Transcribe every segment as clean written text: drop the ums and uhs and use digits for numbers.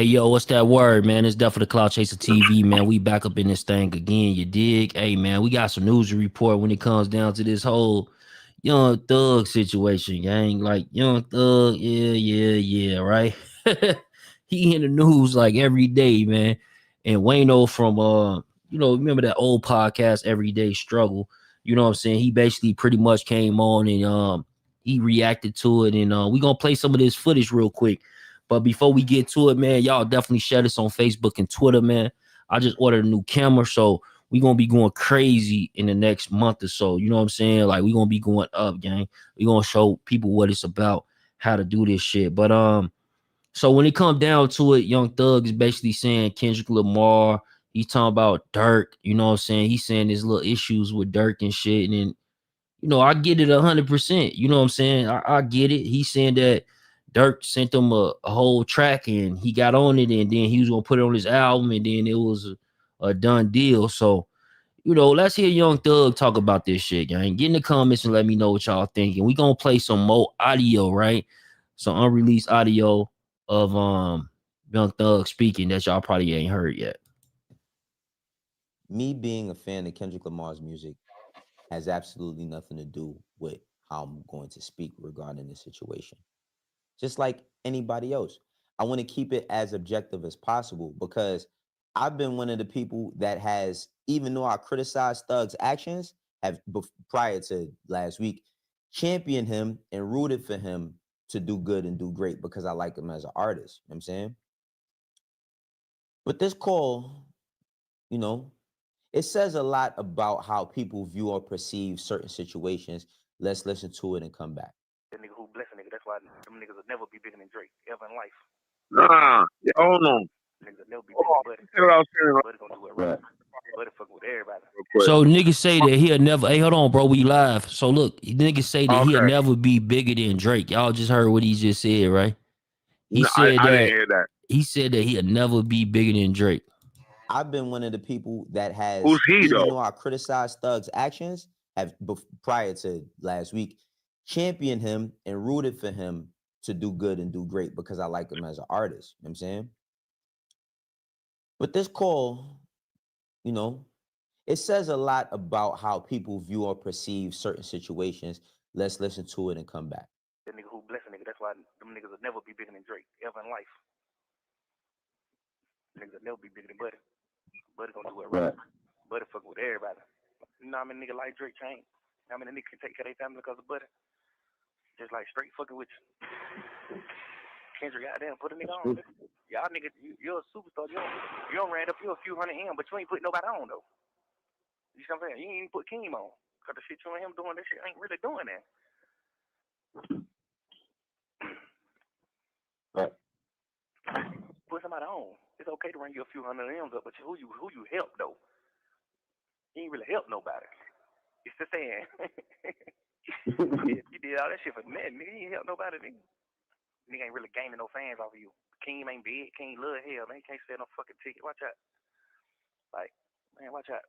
Hey, yo, what's that word, man? It's Death for the Cloud Chaser TV, man. We back up in this thing again, you dig? Hey, man, we got some news to report when it comes down to this whole Young Thug situation, gang. Like, Young Thug, yeah, right? He in the news like every day, man. And Wayno from, remember that old podcast, Everyday Struggle? You know what I'm saying? He basically pretty much came on and he reacted to it. And we going to play some of this footage real quick. But before we get to it, man, y'all definitely share this on Facebook and Twitter, man. I just ordered a new camera, so we gonna be going crazy in the next month or so. You know what I'm saying? Like we gonna be going up, gang. We gonna show people what it's about, how to do this shit. But so when it comes down to it, Young Thug is basically saying Kendrick Lamar. He's talking about Durk. You know what I'm saying? He's saying there's little issues with Durk and shit. And then I get it 100%. You know what I'm saying? I get it. He's saying that Durk sent him a whole track and he got on it, and then he was gonna put it on his album, and then it was a done deal. So, let's hear Young Thug talk about this shit, gang. Get in the comments and let me know what y'all thinking. We gonna play some more audio, right? Some unreleased audio of Young Thug speaking that y'all probably ain't heard yet. Me being a fan of Kendrick Lamar's music has absolutely nothing to do with how I'm going to speak regarding the situation. Just like anybody else, I want to keep it as objective as possible because I've been one of the people that has, even though I criticized Thug's actions, have prior to last week, championed him and rooted for him to do good and do great because I like him as an artist. You know what I'm saying? But this call, it says a lot about how people view or perceive certain situations. Let's listen to it and come back. That nigga who bless a nigga, that's why them niggas will never be bigger than Drake ever in life. Nah, hold on. Niggas will never be bigger than Buddy. Buddy gonna do it right. Buddy fucking with everybody. So niggas say that he'll never. Hey, hold on, bro. We live. So look, niggas say that he'll never be bigger than Drake. Y'all just heard what he just said, right? He said I didn't hear that. He said that he'll never be bigger than Drake. I've been one of the people that has, Who's he, even though? though I criticized Thug's actions, have prior to last week, championed him and rooted for him to do good and do great because I like him as an artist. You know what I'm saying? But this call, it says a lot about how people view or perceive certain situations. Let's listen to it and come back. That nigga who bless a nigga, that's why them niggas will never be bigger than Drake ever in life. Niggas will never be bigger than Buddy. Buddy gonna do it right. Buddy fucking with everybody. You know how many niggas like Drake change? How many niggas can take care of their family because of Buddy? Just like straight fucking with you. Kendrick, goddamn, put a nigga on. Y'all niggas, you're a superstar. You don't ran up you a few hundred M, but you ain't put nobody on though. You see what I'm saying? You ain't even put Keem on. Cause the shit you and him doing, that shit ain't really doing that. Right. Put somebody on. It's okay to run you a few hundred M's up, but who you help though? You ain't really help nobody. It's the saying. You did all that shit for nothing, nigga. You ain't help nobody, nigga. Nigga ain't really gaining no fans off of you. Keem ain't big. Keem love hell, man. He can't sell no fucking ticket. Watch out. Like, man, watch out.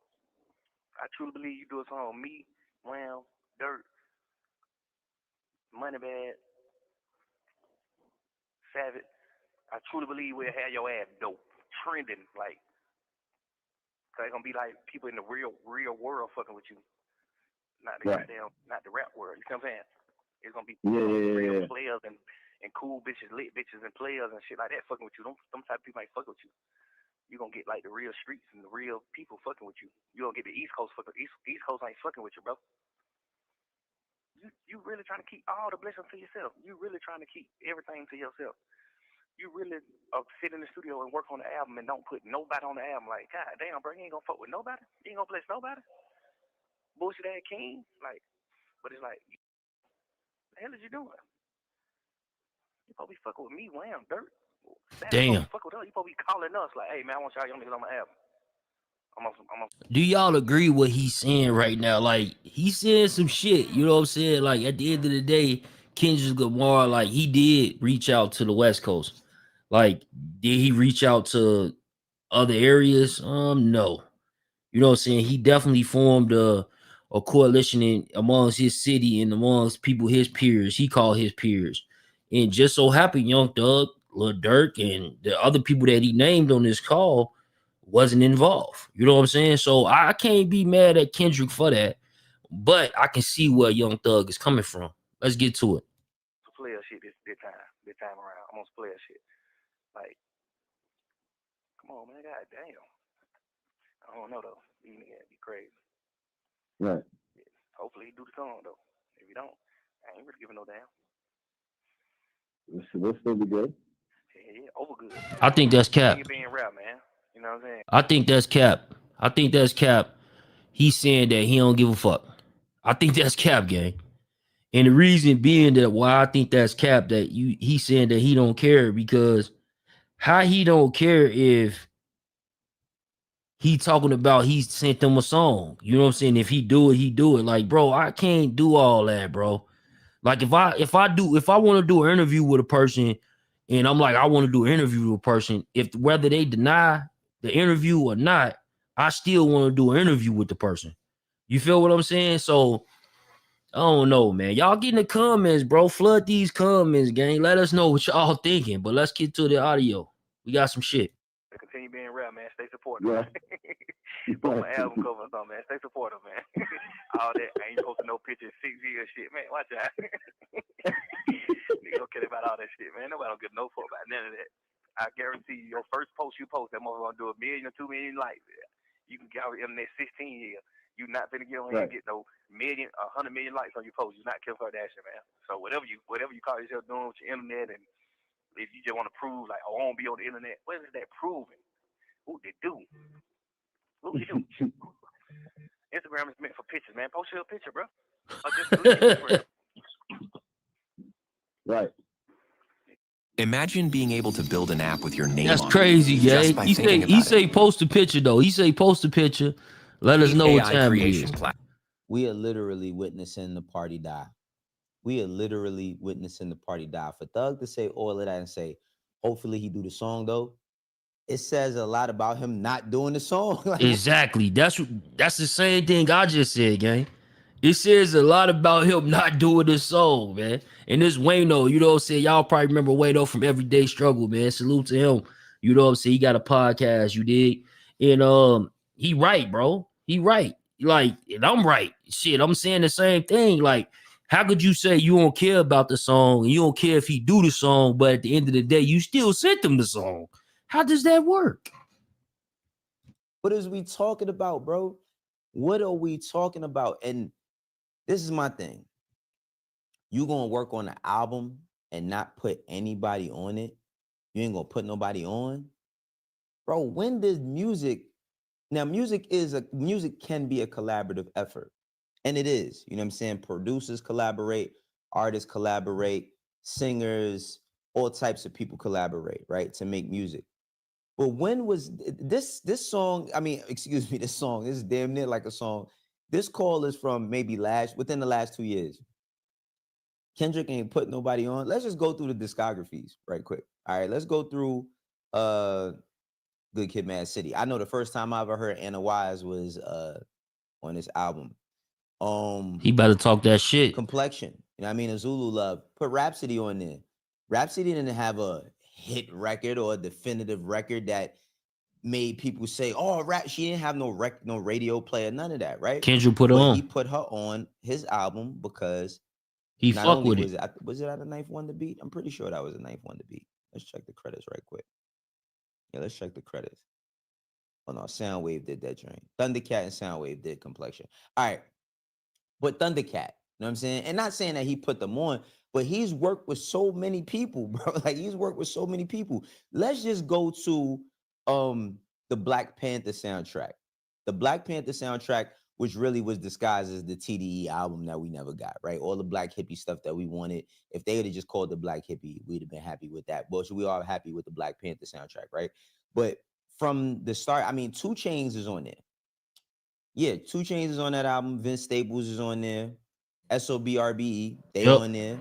I truly believe you do a song on me, Wham, Durk, Moneybag, Savage. I truly believe we'll have your ass dope, trending, like, cause it's gonna be like people in the real world fucking with you, not the goddamn, not the rap world. You know what I'm saying? It's gonna be real players and cool bitches, lit bitches and players and shit like that fucking with you. Them type of people ain't fucking with you. You gonna get like the real streets and the real people fucking with you. You gonna get the East Coast fucking. East Coast ain't fucking with you, bro. You really trying to keep all the blessings to yourself. You really trying to keep everything to yourself. You really sit in the studio and work on the album and don't put nobody on the album. Like, God damn, bro, you ain't gonna fuck with nobody. You ain't gonna bless nobody. Bullshit ass king. Like, but it's like, what the hell is you doing? You probably fucking with me, Wham, Durk. Damn. Fuck with us. You probably calling us like, hey man, I want y'all young niggas on my album. Do y'all agree what he's saying right now? Like, he's saying some shit, you know what I'm saying? Like, at the end of the day, Kendrick Lamar, like, he did reach out to the West Coast. Like, did he reach out to other areas? No. You know what I'm saying? He definitely formed a coalition amongst his city and amongst people his peers. He called his peers. And just so happened, Young Thug, Lil Durk and the other people that he named on this call wasn't involved. You know what I'm saying? So I can't be mad at Kendrick for that, but I can see where Young Thug is coming from. Let's get to it. Player shit this time around. I'm on some player shit. Like, come on, man. God damn. I don't know though. These niggas be crazy. Right. Yeah. Hopefully he do the song though. If he don't, I ain't really giving no damn. We'll still be good. Yeah, over good. I think that's cap. Continue being rap, man. You know what I'm saying? I think that's cap. I think that's cap. He's saying that he don't give a fuck. I think that's cap, gang. And the reason being that why I think that's cap, that he's saying that he don't care, because how he don't care if he talking about he sent them a song. You know what I'm saying? If he do it, he do it. Like, bro, I can't do all that, bro. Like if I want to do an interview with a person and I'm like, I want to do an interview with a person, if whether they deny the interview or not, I still want to do an interview with the person. You feel what I'm saying? So I don't know, man. Y'all get in the comments, bro. Flood these comments, gang. Let us know what y'all thinking. But let's get to the audio. We got some shit. Continue being rap, man. Stay supportive. Yeah. Put my album cover or something, man. Stay supportive, man. All that. I ain't posting no pictures, 6 years shit, man. Watch out. Nigga don't care about all that shit, man. Nobody don't give no fuck about none of that. I guarantee you, your first post you post, that motherfucker gonna do 1 million or 2 million likes. You can get on the internet 16 years. You not gonna get on here and get no 100 million likes on your post. You're not Kim Kardashian, man. So whatever you call yourself doing with your internet, and if you just want to prove like, oh, I won't be on the internet, what is that proving? What they do? What would you do? Instagram is meant for pictures, man. Post your picture, bro. Or just delete Instagram. Right. Imagine being able to build an app with your name That's on crazy, it, gang. just by thinking He about say it. post a picture though. He say post a picture. Let us know what AI time it creation is. class. We are literally witnessing the party die. We are literally witnessing the party die. For Thug to say all of that and say, hopefully he do the song though, it says a lot about him not doing the song. Like, Exactly. That's the same thing I just said, gang. It says a lot about him not doing this song, man. And this Wayno, you know what I'm saying? Y'all probably remember Wayno from Everyday Struggle, man. Salute to him. You know what I'm saying? He got a podcast, you dig? And he right, bro. He right. Like, and I'm right. Shit, I'm saying the same thing. Like, how could you say you don't care about the song and you don't care if he do the song, but at the end of the day, you still sent him the song? How does that work? what is we talking about, bro? What are we talking about? And this is my thing. You gonna work on the album and not put anybody on it? You ain't gonna put nobody on? Bro, when does music, now music can be a collaborative effort. And it is, you know what I'm saying? Producers collaborate, artists collaborate, singers, all types of people collaborate, right? To make music. But when was this song? I mean, excuse me, this is damn near like a song. This call is from maybe within the last 2 years. Kendrick ain't put nobody on. Let's just go through the discographies right quick. All right, let's go through Good Kid, Mad City. I know the first time I ever heard Anna Wise was on this album. He better talk that shit. Complexion. You know what I mean? A Zulu Love. Put Rhapsody on there. Rhapsody didn't have a hit record or a definitive record that made people say, "Oh, rap." She didn't have no radio player, none of that, right? Kendrick put her But on. he put her on his album because He not fuck only with was it. was it at a Ninth Wonder beat? I'm pretty sure that was a Ninth Wonder beat. Let's check the credits right quick. Yeah, let's check the credits. Oh no, Soundwave did that joint. Thundercat and Soundwave did Complexion. All right. But Thundercat, you know what I'm saying? And not saying that he put them on, but he's worked with so many people, bro. Like he's worked with so many people. Let's just go to the Black Panther soundtrack. The Black Panther soundtrack, which really was disguised as the TDE album that we never got, right? All the Black Hippie stuff that we wanted. If they would have just called the Black Hippie, we'd have been happy with that. But we are happy with the Black Panther soundtrack, right? But from the start, I mean, 2 Chainz is on there. Yeah, 2 Chainz is on that album. Vince Staples is on there. SOBRBE, they on there.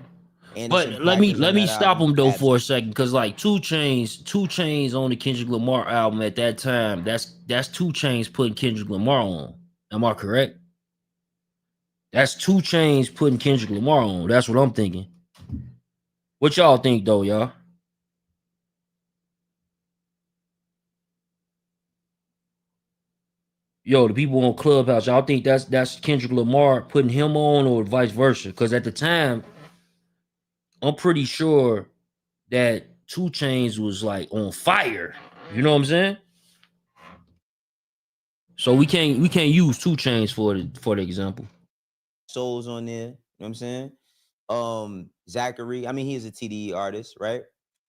Anderson But let Paak me is on that stop album. him though for a Absence. second, because like 2 Chainz on the Kendrick Lamar album at that time. That's 2 Chainz putting Kendrick Lamar on. Am I correct? That's 2 Chainz putting Kendrick Lamar on. That's what I'm thinking. What y'all think though, y'all? Yo, the people on Clubhouse, y'all think that's Kendrick Lamar putting him on or vice versa? Because at the time, I'm pretty sure that Two Chains was like on fire. You know what I'm saying? So we can't use Two Chains for the example. Souls on there. You know what I'm saying? Zachary. I mean, he is a TDE artist, right?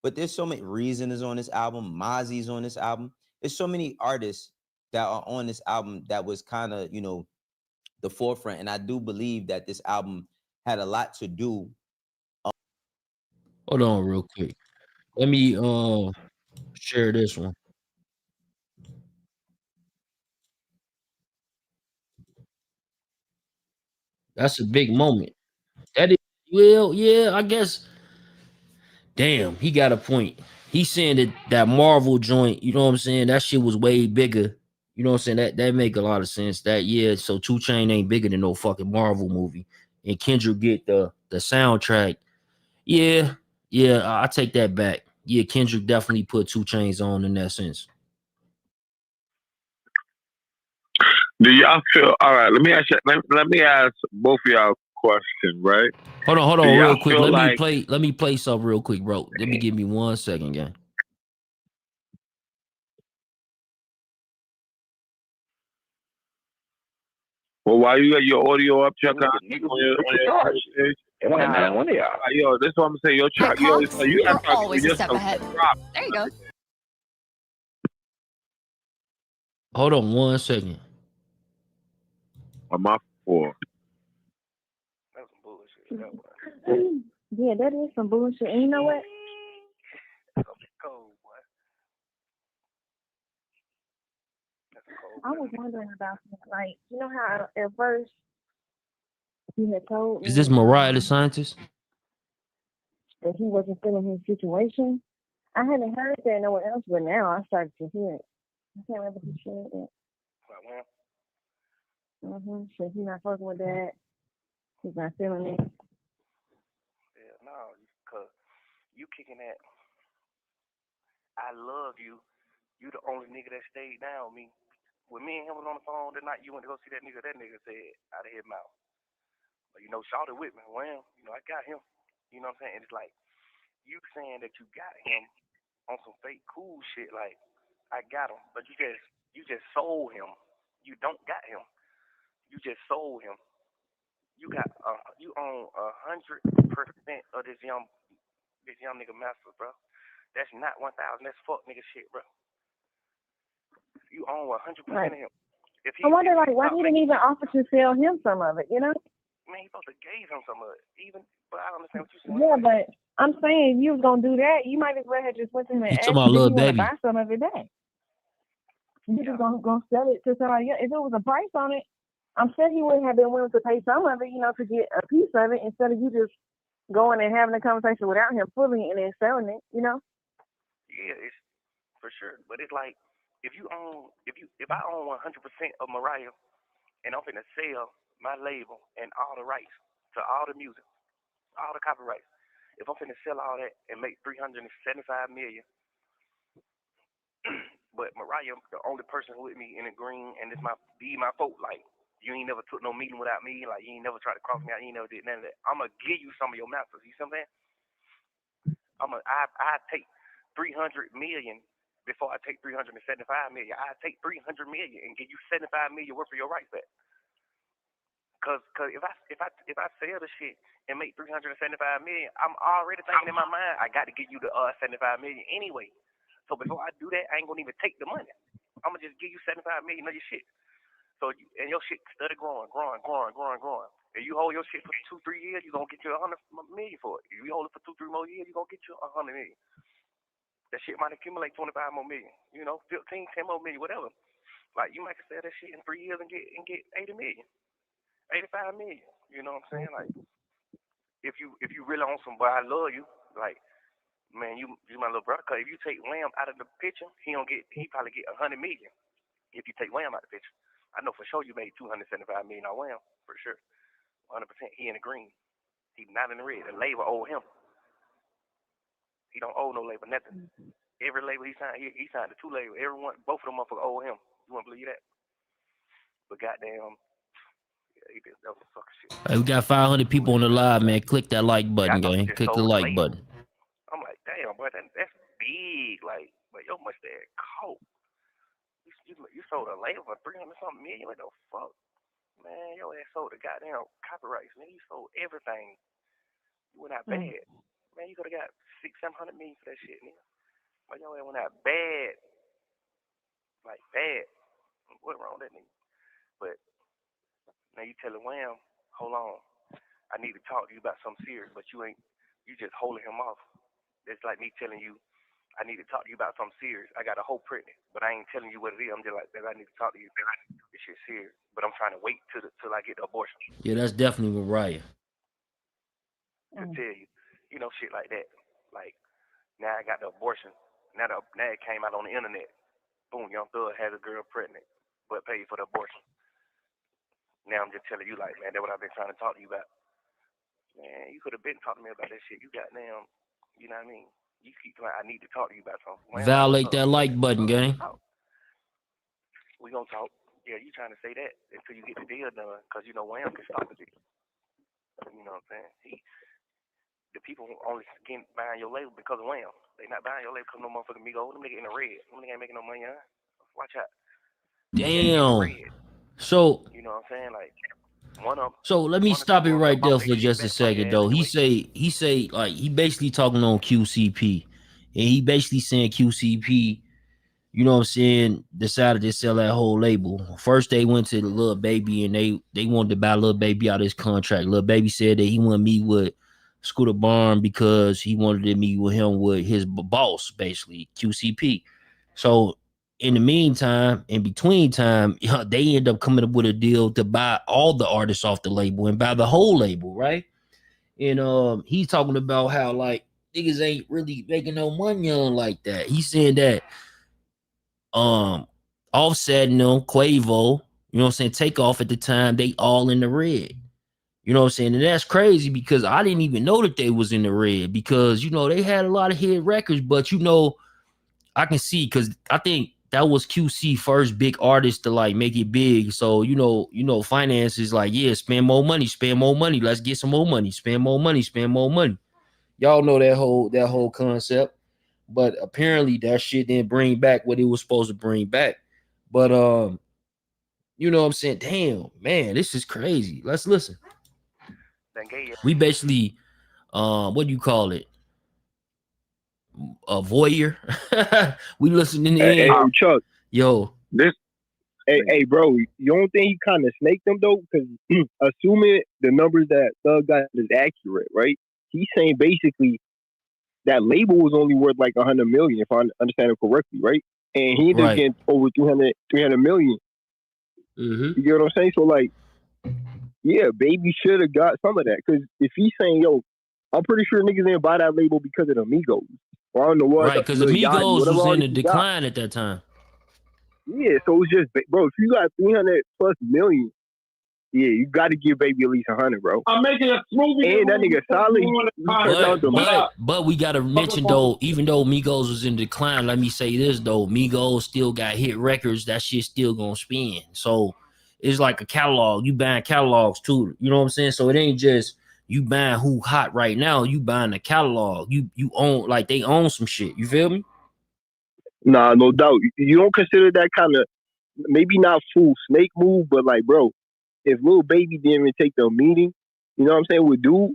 But there's so many. Reason is on this album. Mozzie's on this album. There's so many artists that are on this album that was kind of, the forefront. And I do believe that this album had a lot to do. Hold on real quick. Let me share this one. That's a big moment. That is, well, yeah, I guess. Damn, he got a point. He's saying that Marvel joint, you know what I'm saying? That shit was way bigger. You know what I'm saying? That make a lot of sense. That yeah, so Two Chain ain't bigger than no fucking Marvel movie. And Kendrick get the soundtrack. Yeah, yeah, I take that back. Yeah, Kendrick definitely put Two Chains on in that sense. Do y'all feel all right? Let me ask you, let me ask both of y'all a question, right? Hold on, Do y'all real quick. feel like Let me play something real quick, bro. Let me give me 1 second, gang. well, while you got your audio up, check out Nigga, on your page. it wasn't not one of y'all. Yo, this is what I'm saying. Yo, At check. Yo, Cox, you we're gotta start always doing a step yourself ahead. props. There you go. Hold on 1 second. On my floor. That's some bullshit. That was Yeah, that is some bullshit. And you know what? cold, boy. That's cold. I was wondering about that. Like, you know how at first you had told Is me this Mariah the Scientist? that he wasn't feeling his situation? I hadn't heard that nowhere else, but now I started to hear it. I can't remember who said that. Like, man, So he's not fucking with that. He's not feeling it. yeah, no, because you kicking that. I love you. You the only nigga that stayed down with me. When me and him was on the phone that night, you went to go see that nigga said out of his mouth. But shouted with me. Well, I got him. You know what I'm saying? And it's like you saying that you got him on some fake cool shit. Like I got him, but you just sold him. You don't got him. You just sold him. You got you own 100% of this young nigga master, bro. That's not 1,000. That's fuck nigga shit, bro. You own 100% Right. of him. If I wonder, like, why he didn't even offer to sell him some of it, you know? Man, he supposed to gave him some of it. But I understand what you're saying. Yeah, but I'm saying if you was going to do that, you might as well have just went to him and You asked talking him, about do Lil you want to Baby? buy some of it back? You just going to sell it to somebody else. If it was a price on it, I'm sure he would have been willing to pay some of it, to get a piece of it instead of you just going and having a conversation without him fully and then selling it, Yeah, it's for sure. But it's like if I own 100% of Mariah and I'm finna sell my label and all the rights to all the music, all the copyrights. If I'm finna sell all that and make 375 million, but Mariah, the only person with me in the green, and it's my folk. Like you ain't never took no meeting without me. Like you ain't never tried to cross me out. You ain't never did none of that. I'm gonna give you some of your masters. You see what I'm saying? I take 300 million before I take 375 million. I take 300 million and give you 75 million worth of your rights back. Cause if I sell the shit and make 375 million, I'm already thinking in my mind I got to give you the 75 million anyway. So before I do that, I ain't gonna even take the money. I'm gonna just give you 75 million of your shit. So and your shit steady growing. If you hold your shit for 2-3 years, you gonna get you 100 million for it. If you hold it for 2-3 more years, you gonna get you 100 million. That shit might accumulate 25 more million. 15, 10 more million, whatever. Like you might sell that shit in 3 years and get 80 million, 85 million. You know what I'm saying? Like if you really on some, boy, I love you. Like man, you my little brother. Cause if you take Wham out of the picture, he probably get 100 million. If you take Wham out of the picture, I know for sure you made 275 million on Wham for sure. 100%. He in the green. He not in the red. The label owe him. He don't owe no label nothing. Every label he signed the 2 labels. Everyone, both of them motherfuckers owe him. You wanna believe that? But goddamn, yeah, that was fucking shit. Hey, we got 500 people on the live, man. Click that like button, gang. Just Click the sold like label. button. I'm like, damn, boy, that's big. Like, but your mustache cold. You sold a label for 300 something million. What the fuck, man? Your ass sold the goddamn copyrights, man. You sold everything. You went out bad, man. You could have got 600-700 million for that shit, nigga. But your ass went out bad, like bad. What wrong with that nigga? But now you telling Wham, hold on, I need to talk to you about something serious, but you just holding him off. It's like me telling you, I need to talk to you about something serious. I got a hoe pregnant, but I ain't telling you what it is. I'm just like, I need to talk to you. This shit serious, but I'm trying to wait till I get the abortion. Yeah, that's definitely Mariah. To tell you, shit like that. Like, now I got the abortion. Now it came out on the internet. Boom, Young Thug had a girl pregnant, but paid for the abortion. Now I'm just telling you, like, man, that's what I've been trying to talk to you about. Man, you could have been talking to me about that shit. You got damn, you know what I mean? You keep like, I need to talk to you about something. Man, Violate that like button, gang. We gonna talk. Yeah, you trying to say that until you get the deal done, because Wham can stop the deal. You know what I'm saying? The people only buying your label because of Wham. They not buying your label because no motherfucking Migos. Them niggas in the red. Them niggas ain't making no money, huh? Watch out. Damn. So you know what I'm saying? Like, one of them. So let me stop it right there for just a second, though. He say like he basically talking on QCP, and he basically saying QCP, you know what I'm saying, decided to sell that whole label. First they went to the Lil Baby and they wanted to buy Lil Baby out of his contract. Lil Baby said that he wanted to meet with Scooter Barn because he wanted to meet with him with his boss, basically QCP. So in the meantime, in between time, they end up coming up with a deal to buy all the artists off the label and buy the whole label, right? And he's talking about how like niggas ain't really making no money on like that. He's saying that Offset and them, Quavo, you know what I'm saying, Takeoff at the time, they all in the red. You know what I'm saying? And that's crazy because I didn't even know that they was in the red because, they had a lot of hit records, but, I can see because I think that was QC first big artist to like make it big. So, finance is like, yeah, spend more money. Let's get some more money. Spend more money. Y'all know that whole concept. But apparently that shit didn't bring back what it was supposed to bring back. But you know what I'm saying? Damn, man, this is crazy. Let's listen. We basically what do you call it? A voyeur. We listening in. Hey, Chuck. Yo. Hey, bro, you don't think he kind of snaked them though? Because assuming the numbers that Thug got is accurate, right? He's saying basically that label was only worth like 100 million, if I understand it correctly, right? And he ended up getting over 300 million. Mm-hmm. You get what I'm saying? So like, yeah, Baby should have got some of that. Because if he's saying, yo, I'm pretty sure niggas didn't buy that label because of the Migos. Or I don't know what. Right, because Amigos was in the decline at that time. Yeah, so it's just, bro, if you got 300 plus million, yeah, you got to give Baby at least 100, bro. I'm making a movie. And that nigga solid. But we got to mention, though, even though Migos was in decline, let me say this, though. Migos still got hit records. That shit still going to spin. So it's like a catalog. You buying catalogs, too. You know what I'm saying? So it ain't just you buying who hot right now. You buying a catalog. You own, like, they own some shit. You feel me? Nah, no doubt. You don't consider that kind of, maybe not full snake move, but like, bro, if Lil Baby didn't even take the meeting, you know what I'm saying, with Dude,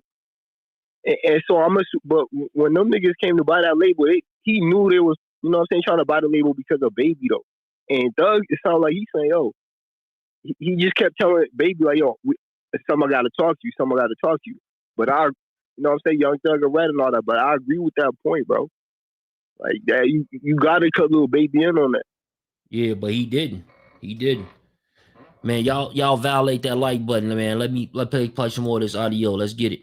and so but when them niggas came to buy that label, he knew there was, you know what I'm saying, trying to buy the label because of Baby, though. And Thug, it sounds like he's saying, yo, he just kept telling Baby, like, yo, someone got to talk to you. But you know what I'm saying, Young Thug and Red and all that, but I agree with that point, bro. Like that, you gotta cut Lil Baby in on that. Yeah, but he didn't. Man, y'all violate that like button, man. Let's play some more of this audio. Let's get it.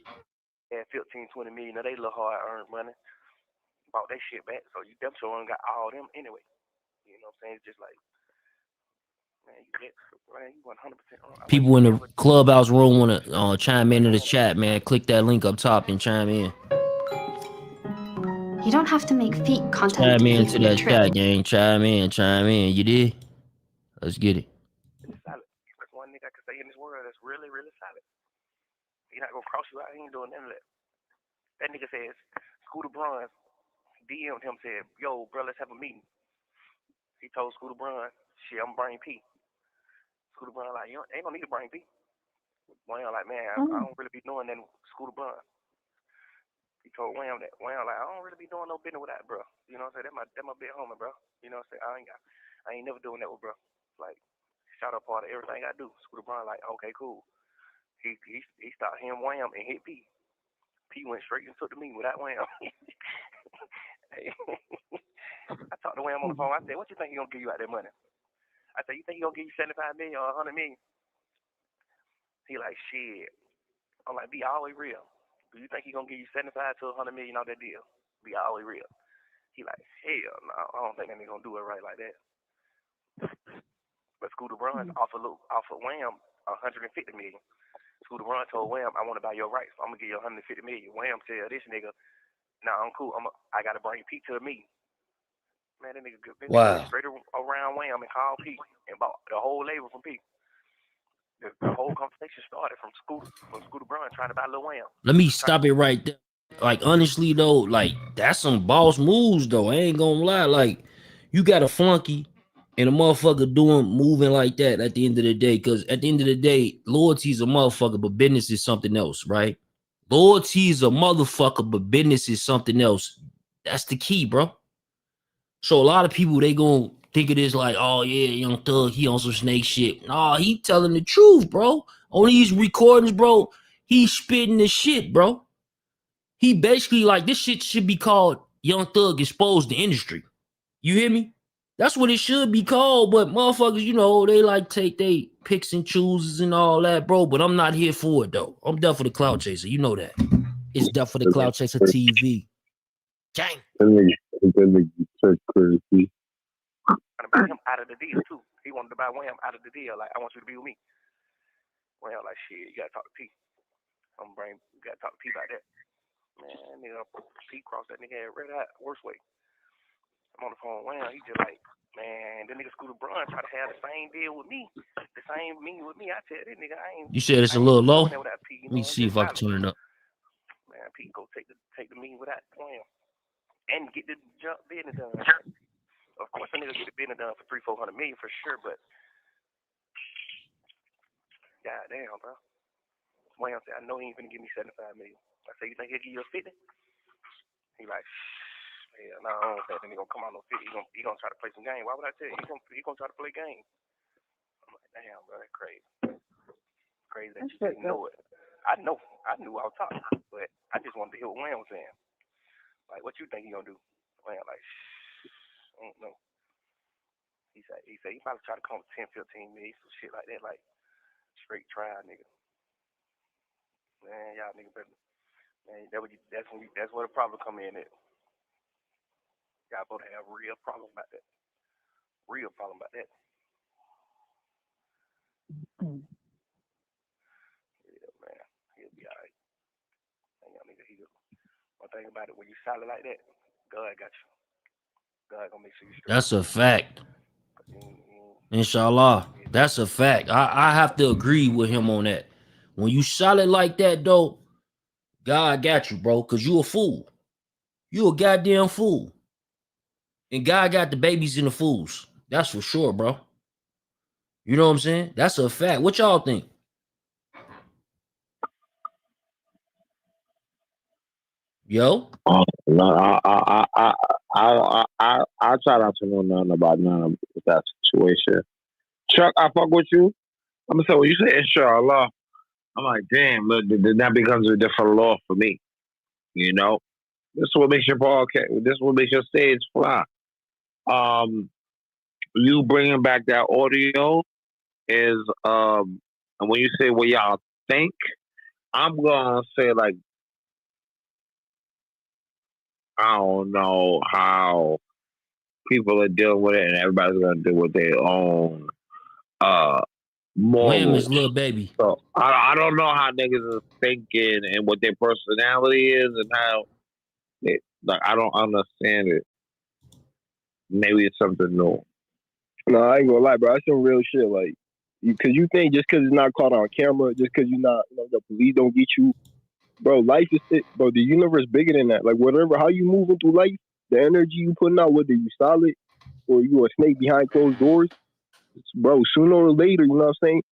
Yeah, 15-20 million. Now they little hard earned money. Bought that shit back, so you definitely only got all them anyway. You know what I'm saying? It's just like, man, you 100%. People in the clubhouse room want to chime in the chat, man. Click that link up top and chime in. You don't have to make fake content. Chime in to that chat, gang. Chime in. You did? Let's get it. really, really solid. He not gonna cross you out. He ain't doing none of that. That nigga says, Scooter Braun DM'd him, said, yo, bro, let's have a meeting. He told Scooter Braun, shit, I'm bringing P. Scooter Braun like, you ain't gonna need to bring P. Wham like, man, I don't really be doing that with Scooter Braun. He told Wham that. Wham like, I don't really be doing no business with that, bro. You know what I'm saying? That my big homie, bro. You know what I'm saying? I ain't never doing that with bro. Like, shout out part of everything I do. Scooter Braun like, okay, cool. He stopped him Wham and hit P. P went straight and took the meeting without Wham. I talked to Wham on the phone. I said, what you think he gonna give you out that money? I said, you think he gonna give you 75 million or 100 million? He like, shit. I'm like, be always real. Do you think he gonna give you 75 to 100 million on that deal? Be always real. He like, hell no, I don't think that nigga gonna do it right like that. But Scooter Braun offered Wham 150 million. Scooter Braun told Wham, I want to buy your rights. I'm gonna give you 150 million. Wham tell this nigga, nah, I'm cool. I gotta bring Pete to a meeting. Man, that nigga went straight around Wham and called Pete and bought the whole label from Pete. The whole conversation started from Scooter Braun trying to buy Lil Wham. Let me stop it right there. Like, honestly though, like, that's some boss moves though. I ain't gonna lie. Like, you got a flunky and a motherfucker moving like that at the end of the day. Because at the end of the day, loyalty is a motherfucker, but business is something else, right? Loyalty is a motherfucker, but business is something else. That's the key, bro. So a lot of people, they gonna think of this like, oh yeah, Young Thug, he on some snake shit. Nah, he telling the truth, bro. On these recordings, bro, he's spitting the shit, bro. He basically, like, this shit should be called Young Thug Exposed the Industry. You hear me? That's what it should be called, but motherfuckers, you know, they like take they picks and chooses and all that, bro. But I'm not here for it, though. I'm done for the Cloud Chaser. You know that. It's done for the Cloud Chaser TV. Gang. Crazy. To buy him out of the deal too. He wanted to buy Wham out of the deal. Like, I want you to be with me. Wham like, shit, you gotta talk to P. You gotta talk to P about that. Man, nigga, P crossed that nigga head right out, worst way. I'm on the phone with Wham. He just like, man, the nigga Scooter Braun try to have the same deal with me, the same meeting with me. I tell that nigga, I ain't. You said it's a little low. P, Let me see if I can turn it up. Man, P go take the meeting without Wham and get the business done. Of course, a nigga get the business done for 300-400 million for sure, but goddamn, bro. Wham said, I know he ain't finna give me 75 million. I said, you think he'll give you a 50? He like, hell no, I don't think that nigga gonna come out no 50. He gonna try to play some game. Why would I tell you? He gonna try to play game. I'm like, damn, bro, that's crazy. Crazy that you didn't know it. I knew I was talking, but I just wanted to hear what Wham was saying. Like, what you think he gonna do? Wham like, I don't know. He said he probably try to come with 10, 15 million, some shit like that, like straight trial, nigga. Man, y'all nigga better. Man, that's where the problem come in at. Y'all both have real problem about that. Real problem about that. Yeah, man. He'll be alright. Y'all nigga, one thing about it, when you solid like that, God got you. God gonna make sure you straight. That's a fact. Inshallah. That's a fact. I have to agree with him on that. When you solid like that, though, God got you, bro, because you a fool. You a goddamn fool. And God got the babies and the fools. That's for sure, bro. You know what I'm saying? That's a fact. What y'all think? Yo? No, I try not to know nothing about none of that situation. Chuck, I fuck with you. I'm gonna say when you say inshallah, I'm like, damn, look, then that becomes a different law for me. You know, this is what makes your podcast. This is what makes your stage fly. You bringing back that audio is and when you say what y'all think, I'm gonna say like, I don't know how people are dealing with it, and everybody's gonna deal with their own morals. Wham is little baby. So I don't know how niggas are thinking and what their personality is and how like I don't understand it. Maybe it's something new. No, I ain't gonna lie, bro. That's some real shit. Like, Because you think just because it's not caught on camera, just because you're not, the police don't get you, bro. Life is it, bro. The universe bigger than that. Like whatever, how you moving through life, the energy you putting out, whether you solid or you a snake behind closed doors, bro. Sooner or later, you know what I'm saying?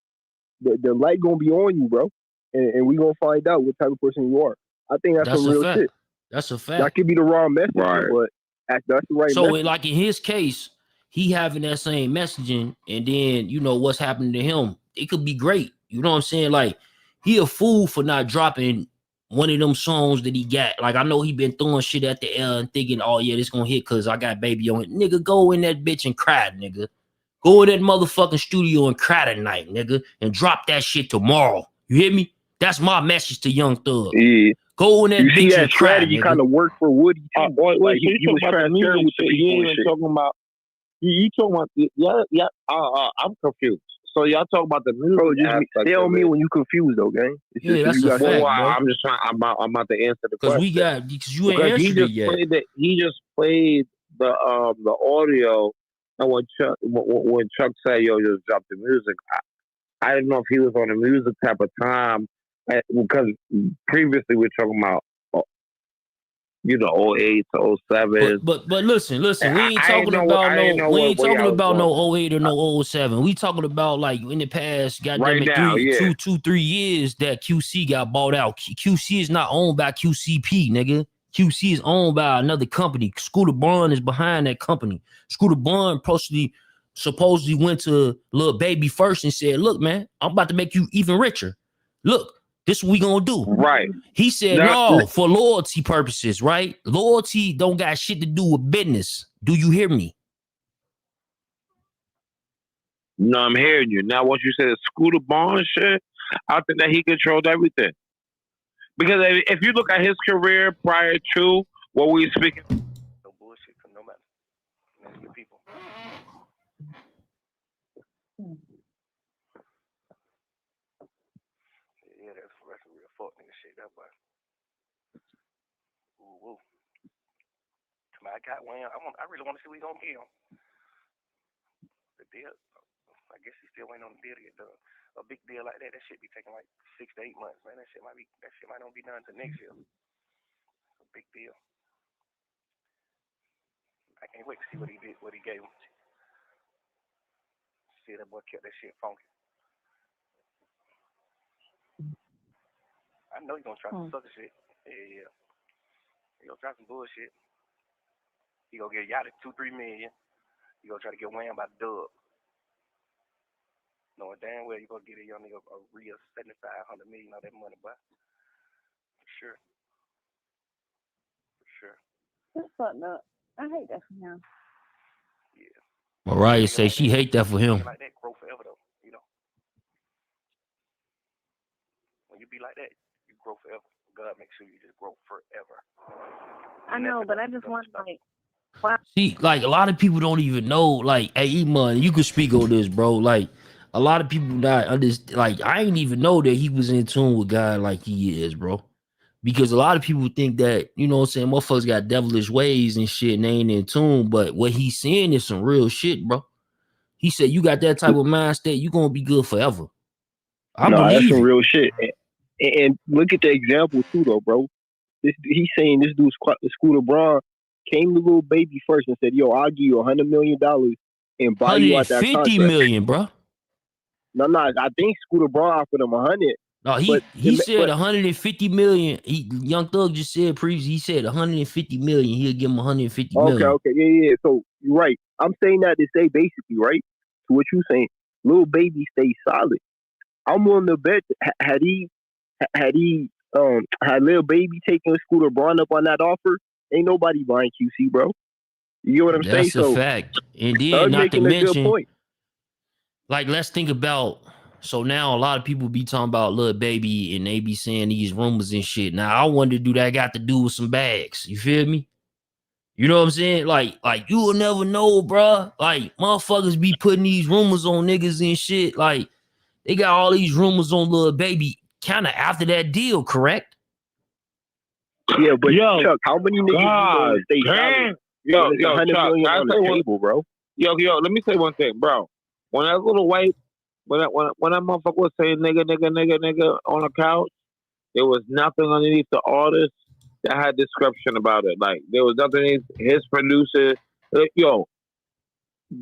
The light gonna be on you, bro, and we gonna find out what type of person you are. I think that's some real shit. That's a fact. That could be the wrong message, but that's the right so message. Like in his case, he having that same messaging, and then what's happening to him, it could be great. You know what I'm saying? Like, he a fool for not dropping one of them songs that he got. Like, I know he been throwing shit at the air and thinking, oh yeah, this gonna hit because I got Baby on it. Nigga, go in that bitch and cry, nigga. Go in that motherfucking studio and cry tonight, nigga, and drop that shit tomorrow. You hear me? That's my message to Young Thug. Yeah. Go in that bitch that and cry, strategy nigga. kind of worked for Woody too. Wait, he was transparent with the people. You ain't talking about. You talking about? Yeah. I'm confused. So y'all talk about the music. Bro, tell me when you confused though, gang. That's a fact, bro. I'm just trying. I'm about to answer the question. Because you ain't answered it yet. He just played the audio, and when Chuck said, "Yo, just drop the music," I didn't know if he was on a music type of time, because previously we're talking about 08 to 07. But listen, we ain't talking about no 08 or no 07. We talking about like in the past, goddamn it, 3 years that QC got bought out. QC is not owned by QCP, nigga. QC is owned by another company. Scooter Bond is behind that company. Scooter Bond supposedly went to Lil Baby first and said, "Look, man, I'm about to make you even richer. Look, this is what we gonna do." Right. He said, no, for loyalty purposes, right? Loyalty don't got shit to do with business. Do you hear me? No, I'm hearing you. Now, what you said is Scooter Bond shit, I think that he controlled everything. Because if you look at his career prior to what we speaking... No bullshit, no matter. That's good people. Yeah, that's real fuck nigga shit, that boy. Ooh. Come on, I got one. I really want to see what he's gonna be on. The deal, I guess he's still waiting on the deal to get done. A big deal like that shit be taking like 6 to 8 months, man. That shit might not be done until next year. A big deal. I can't wait to see what he did, what he gave him. See, that boy kept that shit funky. I know he's gonna try some sucker shit. Yeah. He gonna try some bullshit. He gonna get Yachty 2-3 million. He gonna try to get whammed by Durk. Knowing damn well you gonna get a young nigga a real $7,500 million of that money, but for sure. That's fucked up. I hate that for him. Yeah. Mariah say she hate that for him. Like that grow forever though, you know. When you be like that, you grow forever. God makes sure you just grow forever. I know, but I just want like. Wow. See, like a lot of people don't even know. Like, hey, Iman, you could speak on this, bro. Like, a lot of people not understand. Like, I didn't even know that he was in tune with God like he is, bro. Because a lot of people think that, you know what I'm saying, motherfuckers got devilish ways and shit and they ain't in tune. But what he's saying is some real shit, bro. He said, you got that type of mind state, you gonna be good forever. I believe that's some it. real shit. And look at the example too, though, bro. He's saying this dude's Scooter Braun came to Lil Baby first and said, "Yo, I'll give you $100 million and buy you out that contract." $150 million, bro. No, I think Scooter Braun offered him 100. No, he said 150 million. Young Thug just said previously. He said 150 million. He'll give him 150 million. Okay, yeah. So you're right. I'm saying that to say basically, right, to what you saying, Lil Baby stays solid. I'm willing to bet had Lil Baby taken Scooter Braun up on that offer, ain't nobody buying QC, bro. You get what I'm saying? That's a fact. And then not to mention, like, let's think about. So now a lot of people be talking about Lil Baby and they be saying these rumors and shit. Now I wonder, do that got to do with some bags? You feel me? You know what I'm saying? Like you will never know, bruh. Like, motherfuckers be putting these rumors on niggas and shit. Like, they got all these rumors on Lil Baby kind of after that deal, correct? Yeah, but Chuck, how many niggas stay solid? Yo, $100 Chuck, million on the table, bro. Yo, let me say one thing, bro. When that little white when that motherfucker was saying nigga on the couch, there was nothing underneath the artist that had description about it. Like there was nothing underneath his producer. Yo,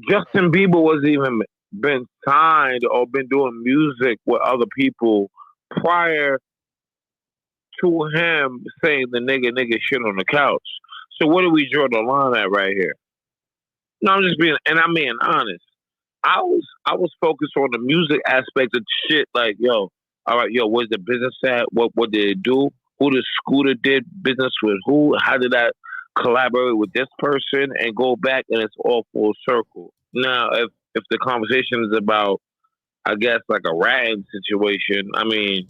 Justin Bieber was even been signed or been doing music with other people prior to him saying the nigga shit on the couch. So where do we draw the line at right here? No, I'm just being, and I'm being honest. I was focused on the music aspect of shit. Like, yo, all right, yo, where's the business at? What did it do? Who did Scooter did business with who? How did that collaborate with this person and go back and it's all full circle. Now, if the conversation is about, I guess, like a ratting situation, I mean,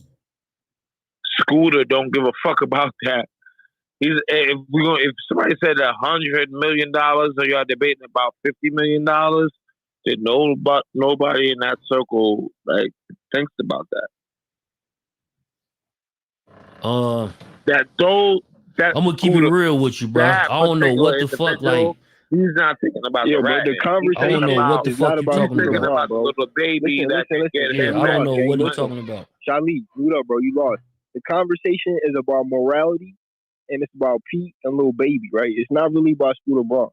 Scooter don't give a fuck about that. If somebody said $100 million, or y'all debating about $50 million, then nobody in that circle like thinks about that. Uh, That those that I'm gonna keep it Scooter, real with you, bro. I that don't know particular what the fuck, like. individual, he's not thinking about the Yeah, but rat. the He's I don't thinking know conversation what about the is not fuck you about he's talking Scooter thinking about. Braun, about the bro. little baby that can get Gang, Yeah, him I you don't lost, know gang. what he Listen, talking about. Charlie, mute up, bro. You lost. The conversation is about morality and it's about Pete and Lil Baby, right? It's not really about Scooter Braun.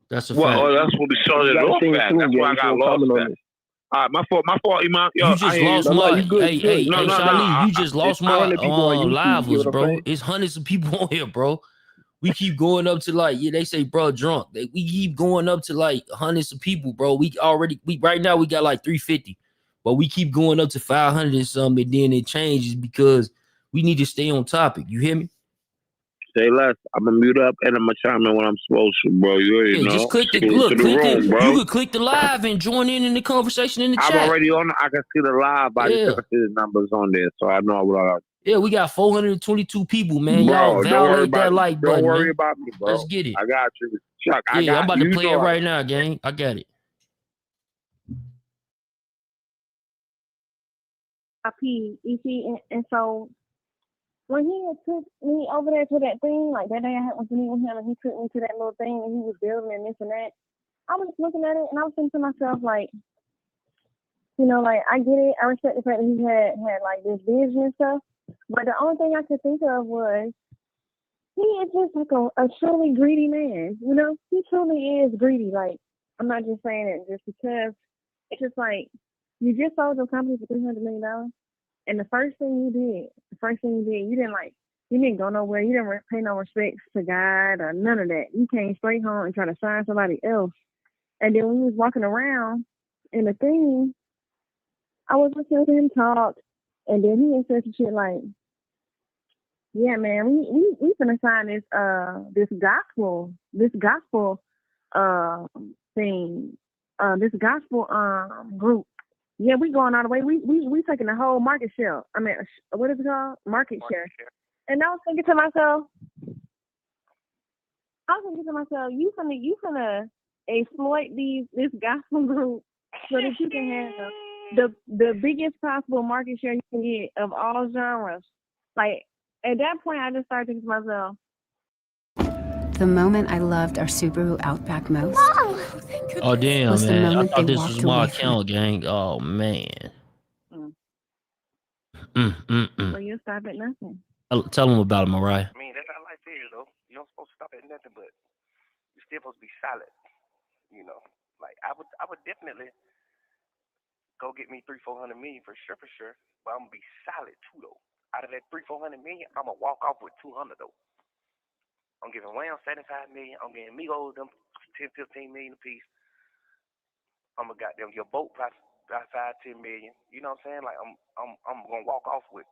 That's a well, fact. that's what we So you started gotta off stay in at. tune, That's why I gang, so got don't lost comment on at. this. All right, my fault, Iman. Yo, You I just hear you. lost No, my you good, you good. No, hey no, no. Charlie, you just lost It's my 200 people on YouTube, you livers, get what I'm bro. saying? It's hundreds of people on here, bro. We keep going up to like, yeah, they say bro drunk. We keep going up to like hundreds of people, bro. We right now we got like 350, but we keep going up to 500 and something, and then it changes because we need to stay on topic. You hear me? Say less. I'm gonna mute up and I'm gonna chime in when I'm supposed to, bro. You already Yeah, just know. click the Salute to look, the click it. room, You bro. could click the live and join in the conversation in the I'm chat. already on. I can see the live. I just Yeah. can see the numbers on there, so I know what I got. Yeah, we got 422 people, man. Y'all Bro, don't worry violate that about it. like Don't button, worry man. about me, bro. Let's get it. I got you, Chuck. I Yeah, I'm got about to you. play it Know right now, gang. I got it. You see, and so when he had took me over there to that thing, like that day I had went to meet with him, and he took me to that little thing, and he was building and this and that. I was looking at it, and I was thinking to myself, like, you know, like I get it. I respect the fact that he had like this vision and stuff. But the only thing I could think of was he is just like a truly greedy man. You know, he truly is greedy. Like, I'm not just saying it just because. It's just like you just sold your company for $300 million, and the first thing you did, you didn't go nowhere. You didn't pay no respects to God or none of that. You came straight home and tried to sign somebody else. And then when you was walking around in the thing, I was listening to him talk, and then he said some shit like, "Yeah, man, we finna sign this gospel thing, this gospel group. Yeah, we going all the way. We taking the whole market share. I mean, what is it called? Market share." And I was thinking to myself, you finna exploit this gospel group so that you can have the biggest possible market share you can get of all genres. Like at that point, I just started thinking to myself, The moment I loved our Subaru Outback most Oh damn, was the man. I moment thought they this was walked my away from it. account, gang. Oh man. "Well, you'll stop at nothing." Tell them about it, Mariah. I mean, that's how life is, though. You don't supposed to stop at nothing, but you're still supposed to be solid. You know, like I would definitely go get me 300-400 million for sure. But I'm gonna be solid too, though. Out of that 300-400 million, I'm gonna walk off with 200 though. I'm giving Wham 75 million. I'm getting Migos them 10-15 million a piece. I'm gonna got them your boat price 5-10 million. You know what I'm saying? Like I'm gonna walk off with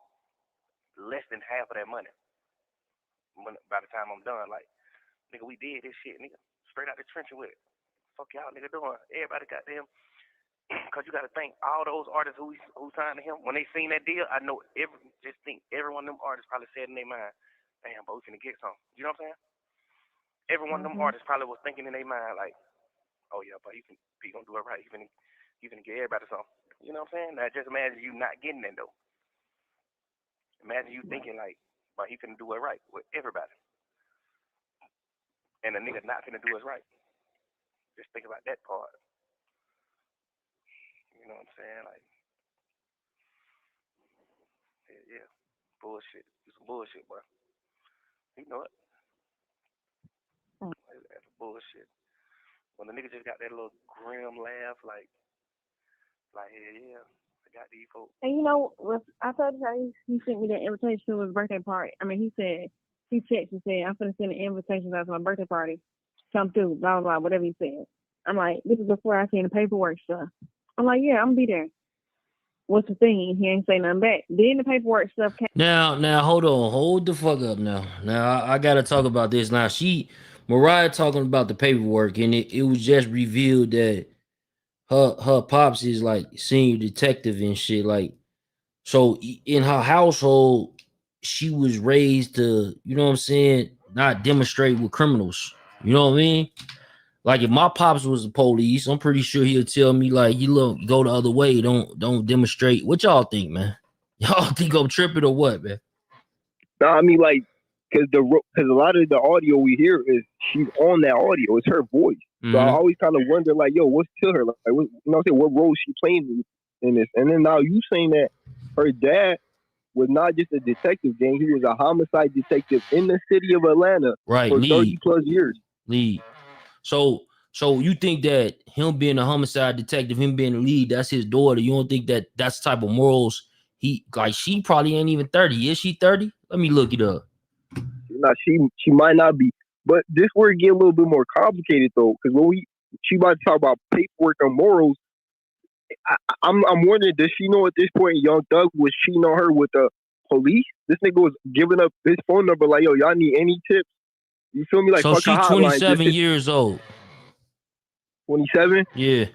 less than half of that money by the time I'm done. Like, nigga, we did this shit, nigga. Straight out the trenches with it. Fuck y'all nigga doing. Everybody got them. Cause you gotta think all those artists who signed to him, when they seen that deal, I know every one of them artists probably said in their mind, damn, but we finna get some. You know what I'm saying? Every one of them artists probably was thinking in their mind like, oh yeah, but he gonna do it right. He finna get everybody something. You know what I'm saying? Now just imagine you not getting that though. Imagine you thinking like, but he finna do it right with everybody. And the nigga not finna do it right. Just think about that part. You know what I'm saying? Like, yeah, bullshit. It's some bullshit, bro. You know it. That's bullshit. When the nigga just got that little grim laugh, like yeah, I got these folks. And you know, I told you he sent me that invitation to his birthday party. I mean, he texted and said, I'm going to send an invitation out to my birthday party. Come through, blah, blah, blah, whatever he said. I'm like, this is before I seen the paperwork stuff. I'm like, yeah, I'm going to be there. What's the thing? He ain't say nothing back. Then the paperwork stuff came. Now, hold the fuck up now. Now, I gotta talk about this. Now, Mariah talking about the paperwork, and it was just revealed that her pops is like senior detective and shit. Like, so in her household, she was raised to, you know what I'm saying, not demonstrate with criminals. You know what I mean? Like if my pops was the police, I'm pretty sure he'll tell me like, you look, go the other way. Don't demonstrate. What y'all think, man? Y'all think I'm tripping or what, man? No, I mean like, because a lot of the audio we hear is she's on that audio. It's her voice. So I always kind of wonder like, yo, what's to her? Like, what, you know what I'm saying? What role is she playing in this? And then now you saying that her dad was not just a detective, gang. He was a homicide detective in the city of Atlanta right, for 30 plus years. Lead. So you think that him being a homicide detective, him being the lead, that's his daughter. You don't think that that's the type of morals she probably ain't even 30. Is she 30? Let me look it up. Nah, she might not be. But this where it get a little bit more complicated though, because when she about to talk about paperwork and morals, I'm wondering, does she know at this point Young Thug was cheating on her with the police? This nigga was giving up his phone number like, yo, y'all need any tips? You feel me? Like, so fuck she's 27 years old. 27? Yeah.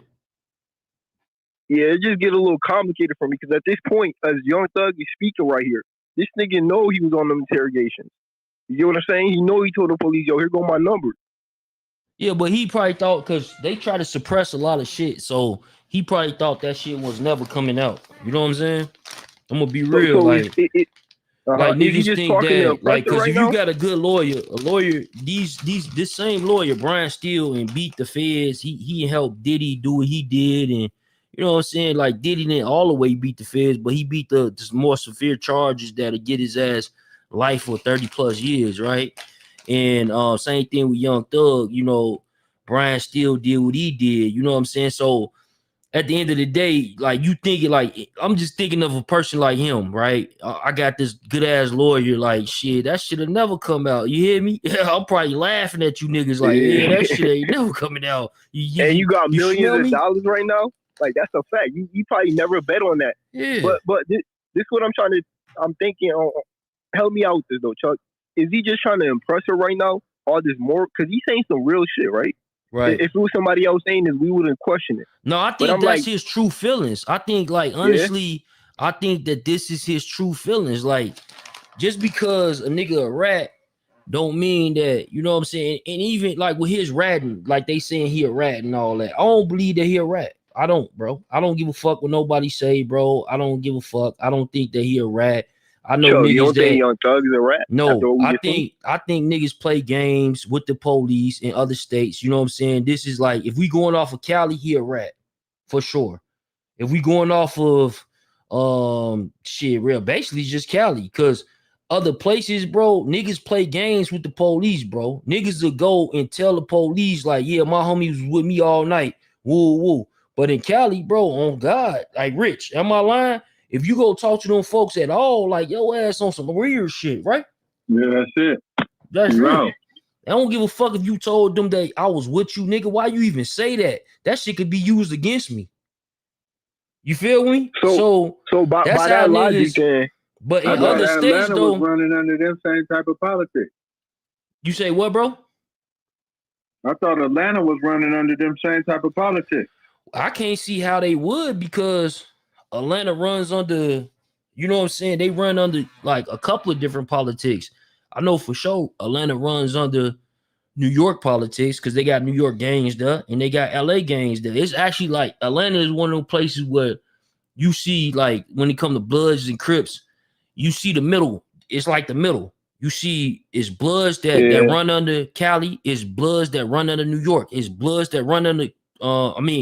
Yeah, it just get a little complicated for me because at this point, as Young Thug is speaking right here, this nigga know he was on them interrogations. You get what I'm saying? He know he told the police, yo, here go my number. Yeah, but he probably thought, because they try to suppress a lot of shit, so he probably thought that shit was never coming out. You know what I'm saying? I'm gonna be real, like niggas think that, like, because if you got a good lawyer, this same lawyer, Brian Steele, and beat the feds. He helped Diddy do what he did, and you know what I'm saying. Like Diddy didn't all the way beat the feds, but he beat the more severe charges that'll get his ass life for 30 plus years, right? And same thing with Young Thug. You know, Brian Steele did what he did. You know what I'm saying? So at the end of the day, like you thinking, like I'm just thinking of a person like him, right? I got this good ass lawyer, like shit, that should have never come out. You hear me? Yeah, I'm probably laughing at you niggas, like yeah, that shit ain't never coming out. And you got millions of dollars right now, like that's a fact. You probably never bet on that. Yeah. But this what I'm thinking. Help me out with this though, Chuck. Is he just trying to impress her right now? All this more because he's saying some real shit, right? Right. If it was somebody else saying this, we wouldn't question it. No, I think that's his true feelings. I think, like, honestly, I think that this is his true feelings. Like, just because a nigga a rat don't mean that, you know what I'm saying? And even like with his ratting, like they saying he a rat and all that. I don't believe that he a rat. I don't, bro. I don't give a fuck what nobody say, bro. I don't give a fuck. I don't think that he a rat. I know niggas you don't think Young Thug is a rat? No, I think niggas play games with the police in other states. You know what I'm saying? This is like, if we going off of Cali, he a rat for sure. If we going off of basically just Cali, because other places, bro, niggas play games with the police, bro. Niggas will go and tell the police like, yeah, my homie was with me all night. Woo woo. But in Cali, bro, on God, like Rich, am I lying? If you go talk to them folks at all, like your ass on some weird shit, right? Yeah, that's it. That's real. I don't give a fuck if you told them that I was with you, nigga. Why you even say that? That shit could be used against me. You feel me? So by that's that how logic, niggas. But in other states, Atlanta though, was running under them same type of politics. You say what, bro? I thought Atlanta was running under them same type of politics. I can't see how they would, because Atlanta runs under, you know what I'm saying? They run under like a couple of different politics. I know for sure Atlanta runs under New York politics because they got New York gangs there and they got LA gangs there. It's actually like Atlanta is one of those places where you see, like, when it comes to Bloods and Crips, you see the middle. It's like the middle. You see, it's Bloods that run under Cali, it's Bloods that run under New York, it's Bloods that run under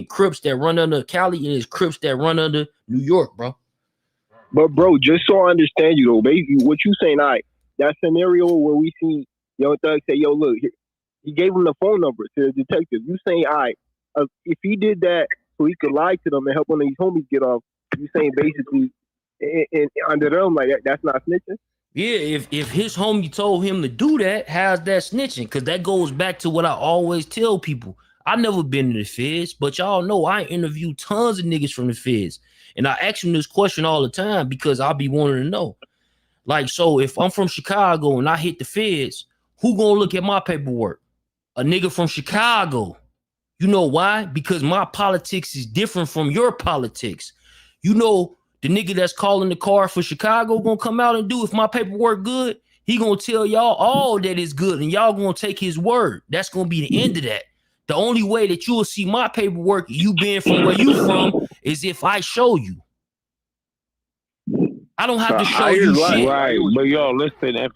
Crips that run under Cali, and it's Crips that run under New York, bro. But bro, just so I understand you though, baby, what you saying? All right, that scenario where we see Young Thug say, "Yo, look, he gave him the phone number to the detective." You saying, all right, if he did that so he could lie to them and help one of these homies get off, you saying basically, and under them like that's not snitching? Yeah, if his homie told him to do that, how's that snitching? Because that goes back to what I always tell people. I never been to the feds, but y'all know I interview tons of niggas from the feds. And I ask them this question all the time because I be wanting to know. Like, so if I'm from Chicago and I hit the feds, who gonna look at my paperwork? A nigga from Chicago. You know why? Because my politics is different from your politics. You know, the nigga that's calling the car for Chicago gonna come out and do if my paperwork good. He gonna tell y'all all that is good, and y'all gonna take his word. That's gonna be the end of that. The only way that you will see my paperwork, you being from where you from, is if I show you. I don't have to show you shit. Right, but yo, listen, if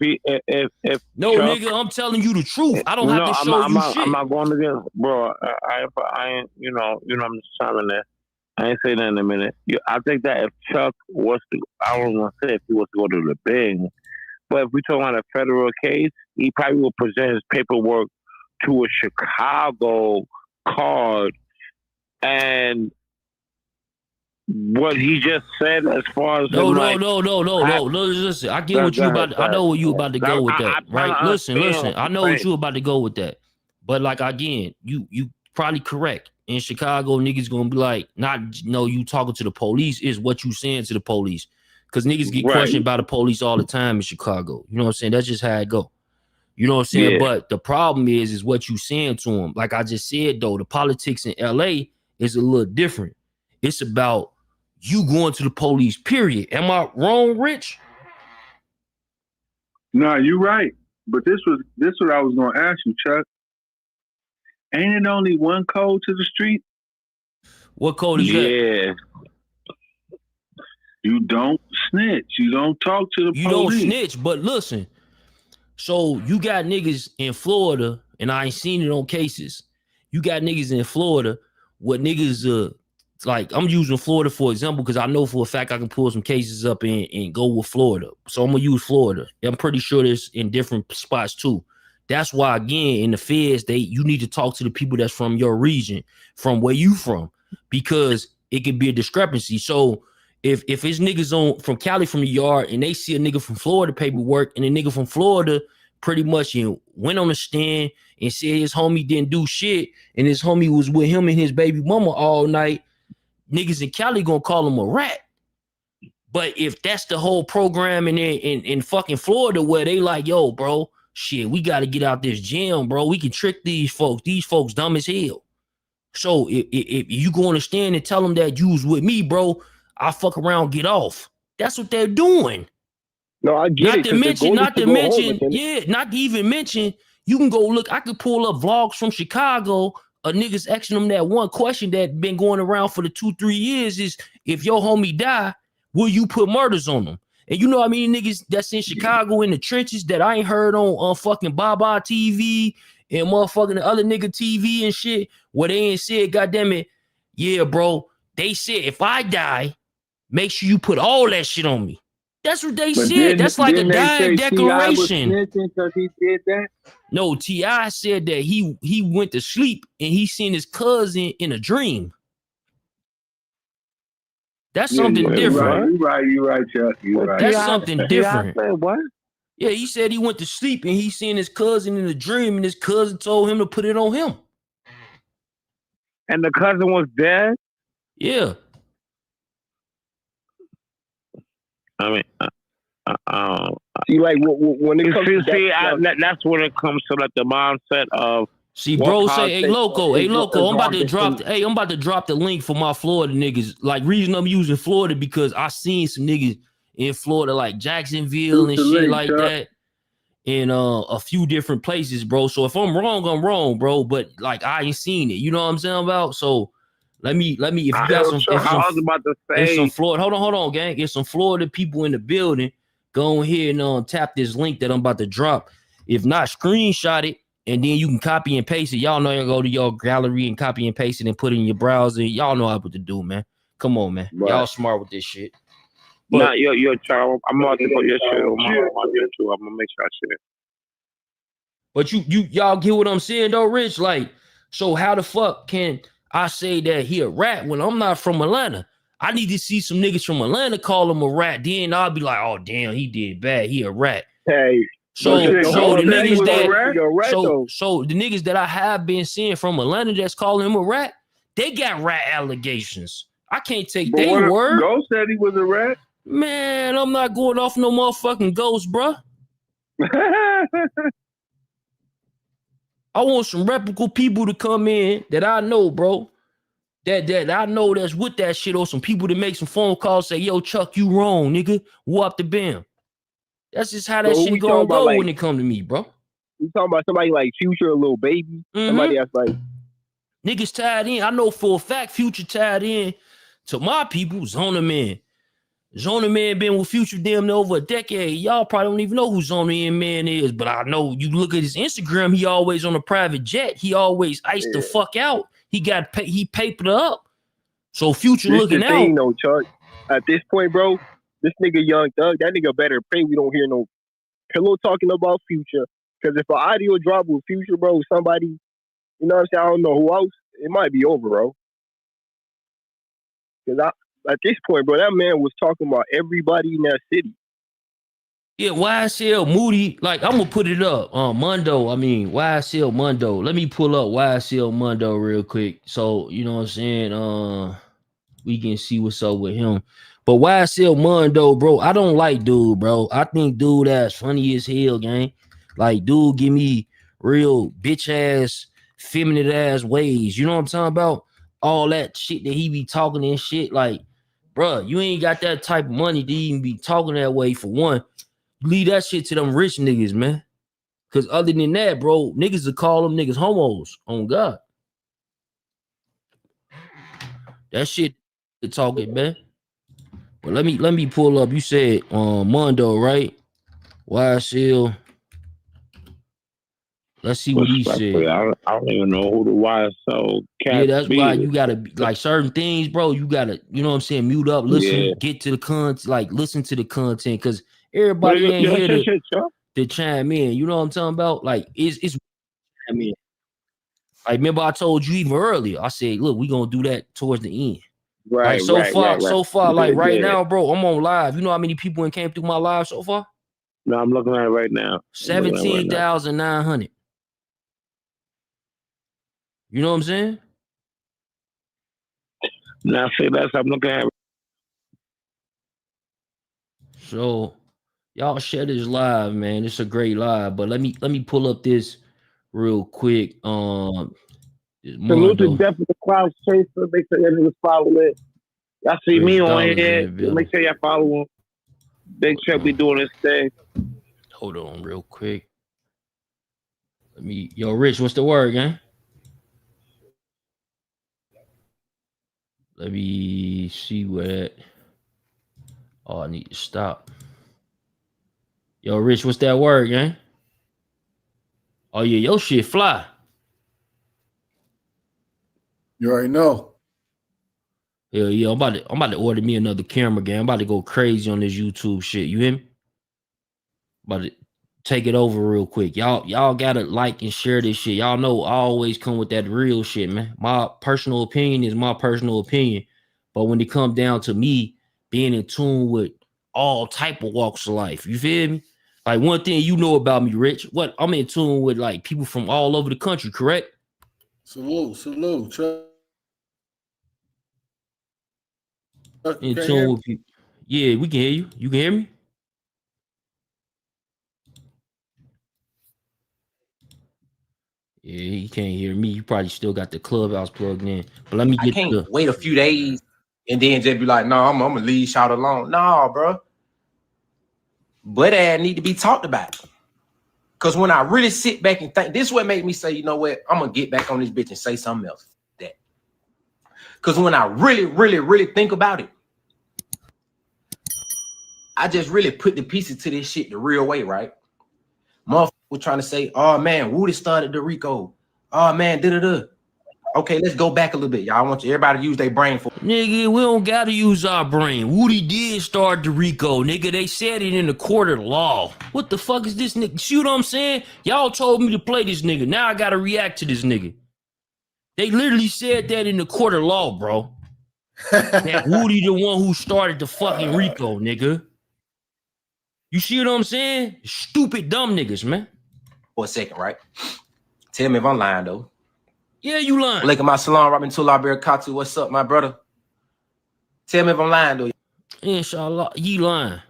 no Chuck, nigga, I'm telling you the truth. I don't have to show you shit. I'm not going to get, bro. I ain't, you know, I'm just chiming there. I ain't saying that in a minute. I think that if Chuck was to, I don't want to say if he was to go to the Bing, but if we talking about a federal case, he probably will present his paperwork to a Chicago card, and what he just said as far as no. Listen, I get what you about. I know where you about to go with that, right? Listen. I know what you about to go with that, but like again, you probably correct. In Chicago, niggas gonna be like, you talking to the police is what you saying to the police, because niggas get questioned by the police all the time in Chicago. You know what I'm saying? That's just how it go. You know what I'm saying? Yeah. But the problem is what you saying to them. Like I just said though, the politics in LA is a little different. It's about you going to the police, period. Am I wrong, Rich? No, you're right. But this what I was gonna ask you, Chuck. Ain't it only one code to the street? What code is that? Yeah. You don't snitch. You don't talk to the police. You don't snitch, but listen. So you got niggas in Florida, and I ain't seen it on cases. You got niggas in Florida, what niggas like I'm using Florida for example, because I know for a fact I can pull some cases up and go with Florida. So I'm gonna use Florida. I'm pretty sure there's in different spots too. That's why again in the feds, you need to talk to the people that's from your region, from where you from, because it could be a discrepancy. So if it's niggas from Cali from the yard and they see a nigga from Florida paperwork and a nigga from Florida pretty much went on the stand and said his homie didn't do shit and his homie was with him and his baby mama all night, niggas in Cali gonna call him a rat. But if that's the whole program in fucking Florida where they like, yo, bro, shit, we got to get out this jam, bro. We can trick these folks. These folks dumb as hell. So if you go on the stand and tell them that you was with me, bro, I fuck around, get off. That's what they're doing. No, I get it. Not to even mention, you can go look. I could pull up vlogs from Chicago of niggas asking them that one question that been going around for the 2-3 years is, if your homie die, will you put murders on them? And you know what I mean, niggas that's in Chicago in the trenches that I ain't heard on fucking Baba TV and motherfucking the other nigga TV and shit, where they ain't said, goddamn it, yeah, bro. They said if I die, make sure you put all that shit on me. That's what they said. That's like a dying declaration. He did that? No, T.I. said that he went to sleep and he seen his cousin in a dream. That's something different. You're right, Chuck. You're right. That's something different. What? Yeah, he said he went to sleep and he seen his cousin in a dream and his cousin told him to put it on him. And the cousin was dead? Yeah. I mean, see, like when it comes that's when it comes to like the mindset of. See, bro, say, hey, loco, I'm about to drop the link for my Florida niggas. Like, reason I'm using Florida because I seen some niggas in Florida like Jacksonville and shit like that, in a few different places, bro. So if I'm wrong, bro. But like I ain't seen it. You know what I'm saying about? So let me. If you got some, some Florida, hold on, gang. If some Florida people in the building, go ahead and tap this link that I'm about to drop. If not, screenshot it and then you can copy and paste it. Y'all know you go to your gallery and copy and paste it and put it in your browser. Y'all know what to do, man. Come on, man. But Y'all smart with this shit. nah, your child. I'm about to put your shit on my too. I'm gonna make sure I shit. But y'all get what I'm saying though, Rich? Like, so how the fuck can I say that he a rat when I'm not from Atlanta? I need to see some niggas from Atlanta call him a rat. Then I'll be like, oh damn, he did bad. He a rat. Hey, So shit, the hold on, niggas was a that rat? You're a rat, though. so the niggas that I have been seeing from Atlanta that's calling him a rat, they got rat allegations. I can't take But their word. Ghost said he was a rat. Man, I'm not going off no motherfucking ghost, bruh. I want some reputable people to come in that I know, bro. That I know that's with that shit, or some people that make some phone calls, say, yo, Chuck, you wrong, nigga. Whoop the bam. That's just how that So shit we gonna talking about, go like, when it come to me, bro. we talking about somebody like Future, a little baby. Somebody that's like, Niggas tied in. I know for a fact Future tied in to my people, Zona Man. Zona Man been with Future damn near over a decade. Y'all probably don't even know who Zona Man is, but I know you look at his Instagram, he always on a private jet. He always iced the fuck out. He papered up. So Future this looking the out. thing, though, Chuck. At this point, bro, this nigga Young Thug, that nigga better pray we don't hear no pillow talking about Future. Because if an audio drop with Future, bro, somebody, you know what I'm saying, I don't know who else, it might be over, bro. Because at this point, bro, that man was talking about everybody in that city. Yeah, YSL Moody, like I'm gonna put it up. Mundo, I mean YSL Mundo. Let me pull up YSL Mundo real quick. So you know what I'm saying? We can see what's up with him. But YSL Mundo, bro, I don't like dude, bro. I think dude that's funny as hell, gang. Like, dude, give me real bitch ass, feminine ass ways. You know what I'm talking about? All that shit that he be talking and shit. Like, bro, you ain't got that type of money to even be talking that way for one. Leave that shit to them rich niggas, man. Cause other than that, bro, niggas will call them niggas homos. On God. That shit talking, man. But let me pull up. You said Mondo, right? YSL. Let's see what he said. I don't even know who the YSL cat. Yeah, that's why you gotta be like certain things, bro. You gotta, you know what I'm saying, mute up, listen, get to the content, like listen to the content, because everybody ain't here to chime in. You know what I'm talking about? Like it's I mean, I remember I told you even earlier. I said, look, we gonna do that towards the end. Right, like so right. far, like right now, bro, I'm on live. You know how many people came through my live so far? No, I'm looking at it right now. 17,900. You know what I'm saying? Now, see, that's I'm looking at. So, y'all share this live, man. It's a great live. But let me pull up this real quick. Salute to Death of the Cloud Chaser. Make sure y'all niggas follow it. Y'all see me on here. Make sure y'all follow him. Big Chuck be doing his thing. Hold on real quick. Yo, Rich, what's the word, gang? Let me see where. Oh, I need to stop. Yo, Rich, what's that word, gang? Oh yeah, your shit fly. You already know. Hell yeah, I'm about to order me another camera, gang. I'm about to go crazy on this YouTube shit. You hear me? About to take it over real quick. Y'all gotta like and share this shit. Y'all know I always come with that real shit, man. My personal opinion is my personal opinion. But when it comes down to me being in tune with all type of walks of life, you feel me? Like one thing you know about me, Rich, what I'm in tune with like people from all over the country, correct? Salute. Chuck. In tune with people. Yeah, we can hear you. You can hear me? Yeah, he can't hear me. You probably still got the clubhouse plugged in. But let me get I can't wait a few days and then just be like, no, I'm gonna leave Shout alone. No, bro. But that need to be talked about. Cause when I really sit back and think, this is what made me say, you know what, I'm gonna get back on this bitch and say something else. That because when I really think about it, I just really put the pieces to this shit the real way, right? Motherfucker was trying to say, oh man, Woody started the Rico. Oh man, da-da-da. Okay, let's go back a little bit, y'all. I want everybody to use their brain for. Nigga, we don't gotta use our brain. Woody did start the Rico, nigga. They said it in the court of law. What the fuck is this nigga? See what I'm saying? Y'all told me to play this nigga. Now I gotta react to this nigga. They literally said that in the court of law, bro. That Woody the one who started the fucking Rico, nigga. You see what I'm saying? Stupid dumb niggas, man. For a second, right? Tell me if I'm lying though. Yeah, you lying. Look at my salon, Robin Tula Katu. What's up, my brother? Tell me if I'm lying though. Inshallah, you lying.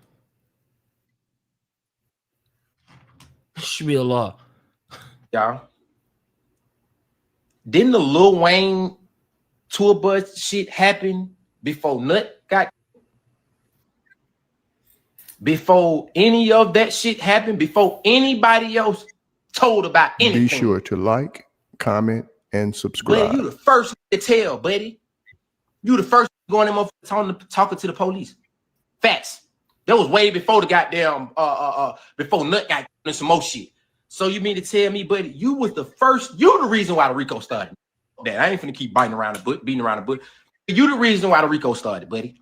Should be a law. Y'all. Didn't the Lil Wayne tour bus shit happen before Nut got? Before any of that shit happened, before anybody else told about anything. Be sure to like, comment, and subscribe. Buddy, you the first to tell, buddy. You the first going them up talking to the police. Facts. That was way before the goddamn before Nut got in some more shit. So you mean to tell me, buddy, you was the first, you the reason why the Rico started. That I ain't finna keep beating around the bush. You the reason why the Rico started, buddy.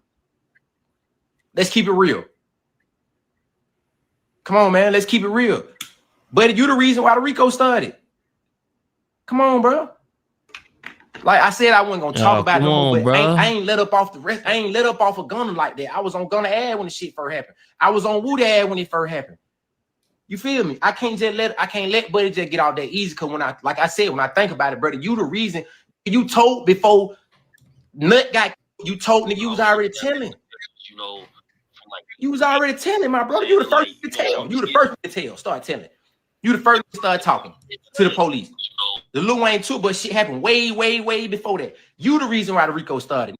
Let's keep it real. Come on, man. Let's keep it real. Buddy, you the reason why the Rico started. Come on, bro. Like I said, I wasn't gonna talk about it no more, but I ain't let up off the rest. I ain't let up off of Gunna like that. I was on Gunna ad when the shit first happened. I was on Woody ad when it first happened. You feel me? I can't let Buddy just get out that easy. Cause when I said, when I think about it, brother, you the reason you told before Nut got, you told nigga, you was already telling. You know, you was already telling, my brother. You the first to tell. You the first to tell. Start telling. You the first to start talking to the police. The Lil Wayne tour, but shit happened way, way, way before that. You the reason why the Rico started.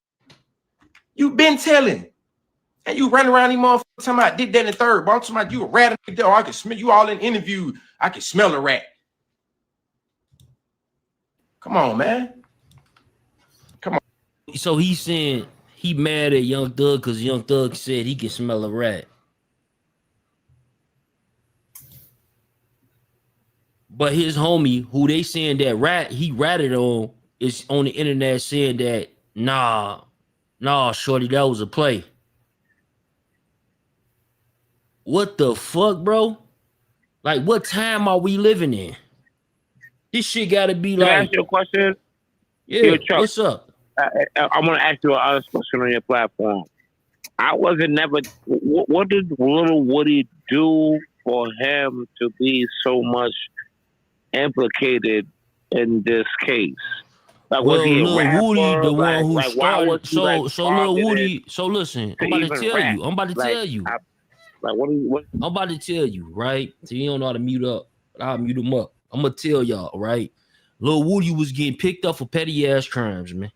You been telling. And you run around these motherfuckers talking about did that in the third. But I'm talking about you a rat. Oh, I can smell you all in interview. I can smell a rat. Come on, man. Come on. So he's saying he mad at Young Thug because Young Thug said he can smell a rat. But his homie, who they saying that he ratted on, is on the internet saying that, nah, shorty, that was a play. What the fuck, bro? Like, what time are we living in? This shit gotta be Can like. I ask you a question? Yeah, what's up? I want to ask you an honest question on your platform. I wasn't never. What did Little Woody do for him to be so much implicated in this case? Like, Well, was he a Lil rapper? Woody, the one who started. So Lil Woody. So listen, I'm about to tell you. I'm about to tell you. I'm about to tell you, right? So you don't know how to mute up. I'll mute him up. I'm gonna tell y'all, right? Lil Woody was getting picked up for petty ass crimes, man.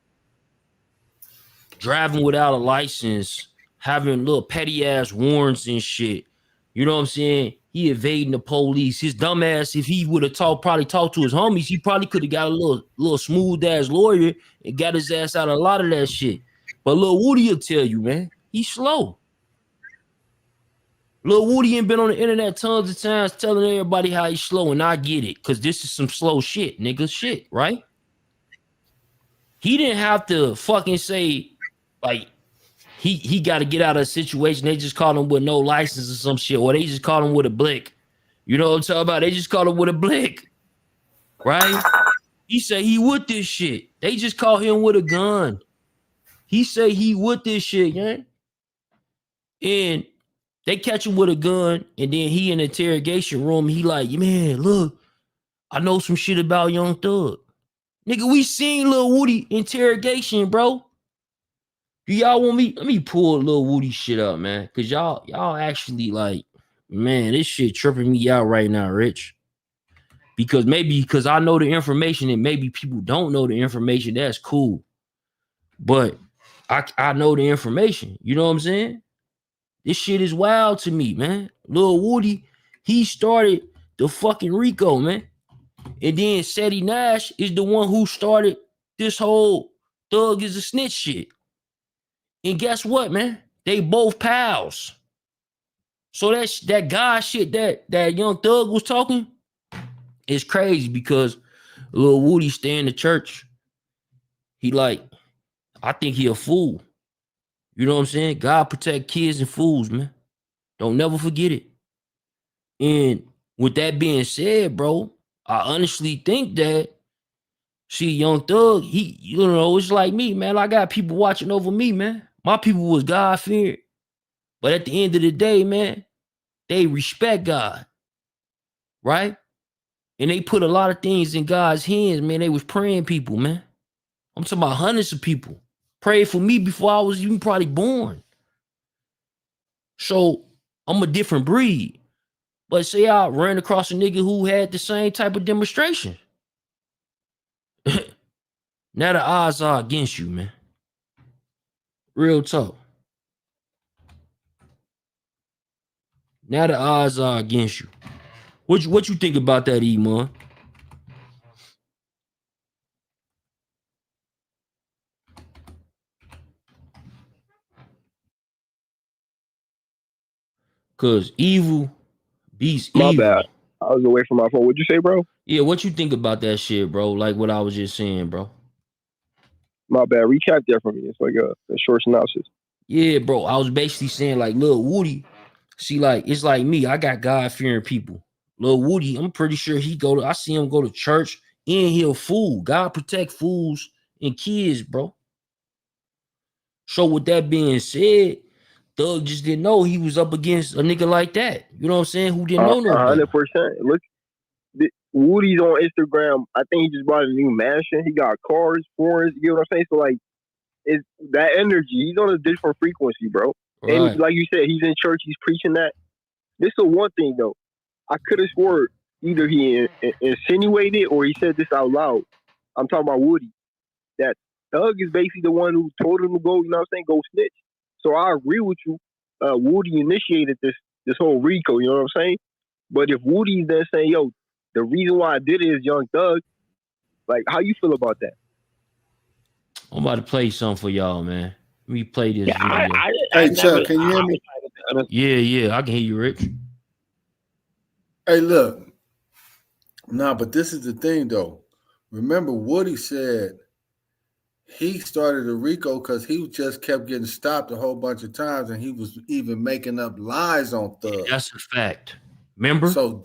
Driving without a license, having little petty ass warrants and shit. You know what I'm saying? He evading the police. His dumb ass, if he would have probably talked to his homies, he probably could have got a little smooth ass lawyer and got his ass out of a lot of that shit. But Lil Woody will tell you, man, he's slow. Lil Woody ain't been on the internet tons of times telling everybody how he's slow, and I get it, because this is some slow shit, nigga shit, right? He didn't have to fucking say, like, he got to get out of a situation. They just caught him with no license or some shit, or they just caught him with a blick. You know what I'm talking about? They just caught him with a blick, right? He said he with this shit. They just caught him with a gun. He say he with this shit, yeah? And they catch him with a gun, and then he in the interrogation room. He like, man, look, I know some shit about Young Thug. Nigga, we seen Lil Woody interrogation, bro. Do y'all want me? Let me pull Lil Woody shit up, man. Cause y'all actually like, man, this shit tripping me out right now, Rich. Because I know the information and maybe people don't know the information. That's cool. But I know the information. You know what I'm saying? This shit is wild to me, man. Lil Woody, he started the fucking Rico, man. And then Seti Nash is the one who started this whole Thug is a snitch shit. And guess what, man? They both pals. So that guy shit that Young Thug was talking, it's crazy because little Woody stay in the church. He like, I think he a fool. You know what I'm saying? God protect kids and fools, man. Don't never forget it. And with that being said, bro, I honestly think that Young Thug, he, you know, it's like me, man. I got people watching over me, man. My people was God feared. But at the end of the day, man, they respect God, right? And they put a lot of things in God's hands, man. They was praying people, man. I'm talking about hundreds of people prayed for me before I was even probably born. So I'm a different breed. But say I ran across a nigga who had the same type of demonstration. Now the odds are against you, man. Real talk. Now the odds are against you. What you think about that, Iman? Cause evil beats My evil. bad. I was away from my phone. What'd you say, bro? Yeah, what you think about that shit, bro? Like what I was just saying, bro. My bad. Recap that for me. It's like a short synopsis. Yeah, bro. I was basically saying like Lil Woody, see, like it's like me. I got God-fearing people. Lil Woody, I'm pretty sure I see him go to church and he a fool. God protect fools and kids, bro. So with that being said, Thug just didn't know he was up against a nigga like that. You know what I'm saying? Who didn't know no better. 100%. Look, Woody's on Instagram. I think he just bought a new mansion. He got cars, foreigns. You know what I'm saying? So like, it's that energy. He's on a different frequency, bro. Right. And like you said, he's in church. He's preaching that. This is one thing though. I could have swore either he insinuated or he said this out loud. I'm talking about Woody. That Thug is basically the one who told him to go. You know what I'm saying? Go snitch. So I agree with you. Woody initiated this whole RICO. You know what I'm saying? But if Woody's then saying, "Yo, the reason why I did it is Young Thug," like, how you feel about that? I'm about to play something for y'all, man. Let me play this video. Hey, Chuck, can you hear me? Yeah, I can hear you, Rich. Hey, look. Nah, but this is the thing, though. Remember, Woody said he started a RICO because he just kept getting stopped a whole bunch of times, and he was even making up lies on Thug. That's a fact. Remember? So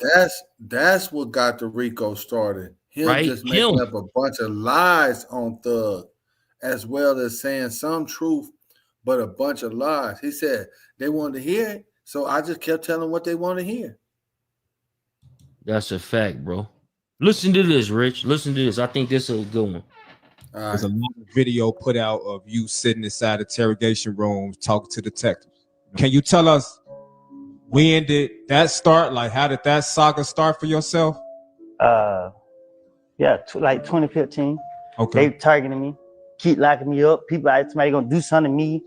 that's what got the RICO started. Him right? just making up a bunch of lies on Thug, as well as saying some truth, but a bunch of lies. He said they wanted to hear it, so I just kept telling what they want to hear. That's a fact, bro. Listen to this, Rich. Listen to this. I think this is a good one. There's a lot of video put out of you sitting inside interrogation rooms talking to detectives. Can you tell us when did that start? Like, how did that saga start for yourself? Yeah, like 2015. Okay. They targeting me, keep locking me up. People, somebody gonna do something to me,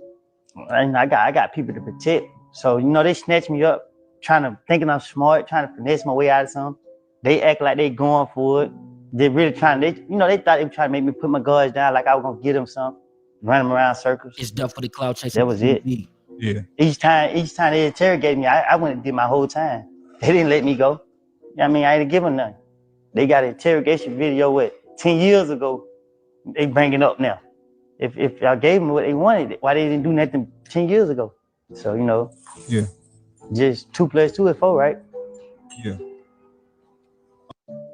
and I got people to protect. So you know they snatch me up, thinking I'm smart, trying to finesse my way out of something. They act like they going for it. They really trying. They thought they were trying to make me put my guards down, like I was gonna get them something, run them around circles. It's done for the cloud chasing. That was it. Yeah. Each time they interrogated me, I went and did my whole time. They didn't let me go. I mean, I ain't give them nothing. They got an interrogation video 10 years ago. They bring it up now. If I gave them what they wanted, why they didn't do nothing 10 years ago? So, Yeah. Just 2 + 2 is 4, right? Yeah.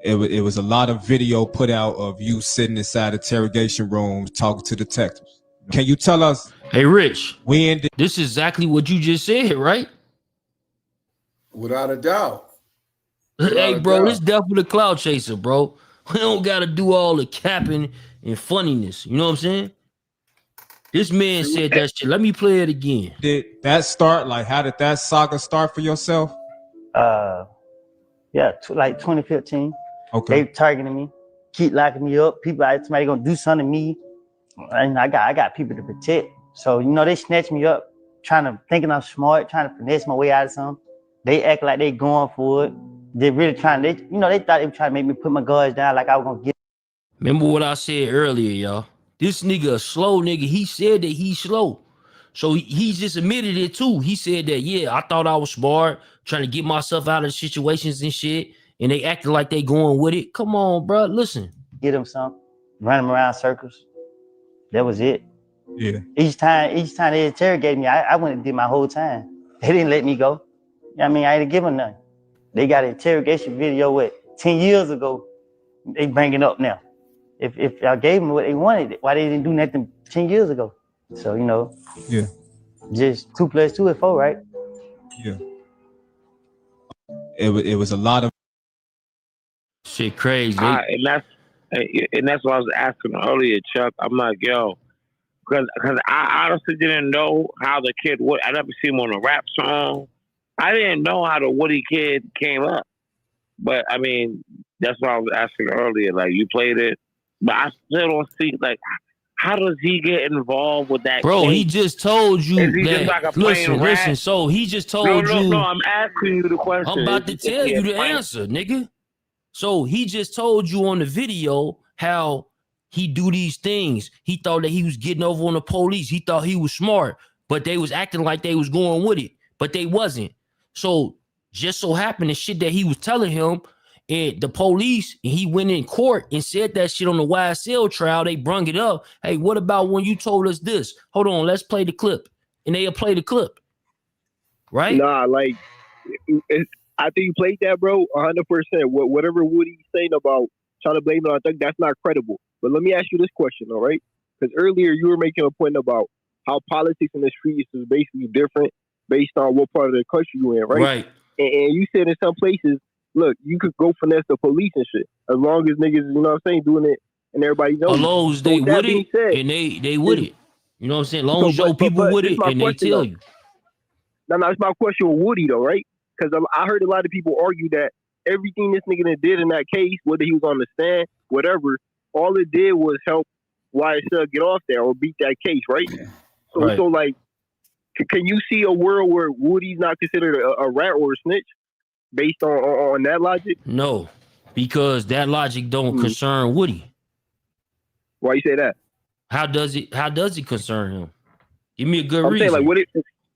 It was a lot of video put out of you sitting inside interrogation rooms talking to detectives. Can you tell us? Hey, Rich, when did this is exactly what you just said, right? Without a doubt. Hey, bro, this definitely the cloud chaser, bro. We don't gotta do all the capping and funniness. You know what I'm saying? This man said that shit. Let me play it again. Did that start? Like, how did that saga start for yourself? Yeah, like 2015. Okay. They targeting me, keep locking me up. People, somebody gonna do something to me, and I got people to protect. So they snatch me up, thinking I'm smart, trying to finesse my way out of something. They act like they going for it. They really trying. They thought they were trying to make me put my guards down, like I was gonna get. Remember what I said earlier, y'all. This nigga a slow nigga. He said that he's slow. So he just admitted it too. He said that, yeah, I thought I was smart, trying to get myself out of situations and shit. and they acting like they going with it. Come on, bro. Listen. Get them some, run them around circles. That was it. Yeah. Each time they interrogated me, I went and did my whole time. They didn't let me go. I mean, I didn't give them nothing. They got an interrogation video 10 years ago. They bring it up now. If I gave them what they wanted, why they didn't do nothing 10 years ago? So, Yeah. just 2 + 2 is 4, right? Yeah. It was a lot of shit crazy. And that's what I was asking earlier, Chuck. I'm like, yo, because I honestly didn't know how the kid would. I never seen him on a rap song. I didn't know how the Woody kid came up. But I mean, that's what I was asking earlier. Like, you played it, but I still don't see, like, how does he get involved with that? Bro, case? he just told you Is he that. just like a plain rat? Listen. So he just told you. No, I'm asking you the question. I'm about to tell you the answer, nigga. So he just told you on the video how he do these things. He thought that he was getting over on the police. He thought he was smart, but they was acting like they was going with it, but they wasn't. So just so happened the shit that he was telling him, and the police, and he went in court and said that shit on the YSL trial. They brung it up. Hey, what about when you told us this? Hold on, let's play the clip. And they'll play the clip. Right? Nah, like, after you played that, bro, 100%. Whatever Woody's saying about trying to blame it on Thug, that's not credible. But let me ask you this question, all right? Because earlier you were making a point about how politics in the streets is basically different based on what part of the country you're in, right? Right. And you said in some places, look, you could go finesse the police and shit. As long as niggas, you know what I'm saying, doing it and everybody knows. Alone they with it, and they with it. You know what I'm saying? Long as your people with it, and they tell you. No, that's my question with Woody, though, right? Because I heard a lot of people argue that everything this nigga did in that case, whether he was on the stand, whatever, all it did was help YSL get off there or beat that case, right? So, Right. so like, can you see a world where Woody's not considered a rat or a snitch based on that logic? No, because that logic don't concern Woody. Why you say that? How does it concern him? Give me a good I'm reason. saying, like,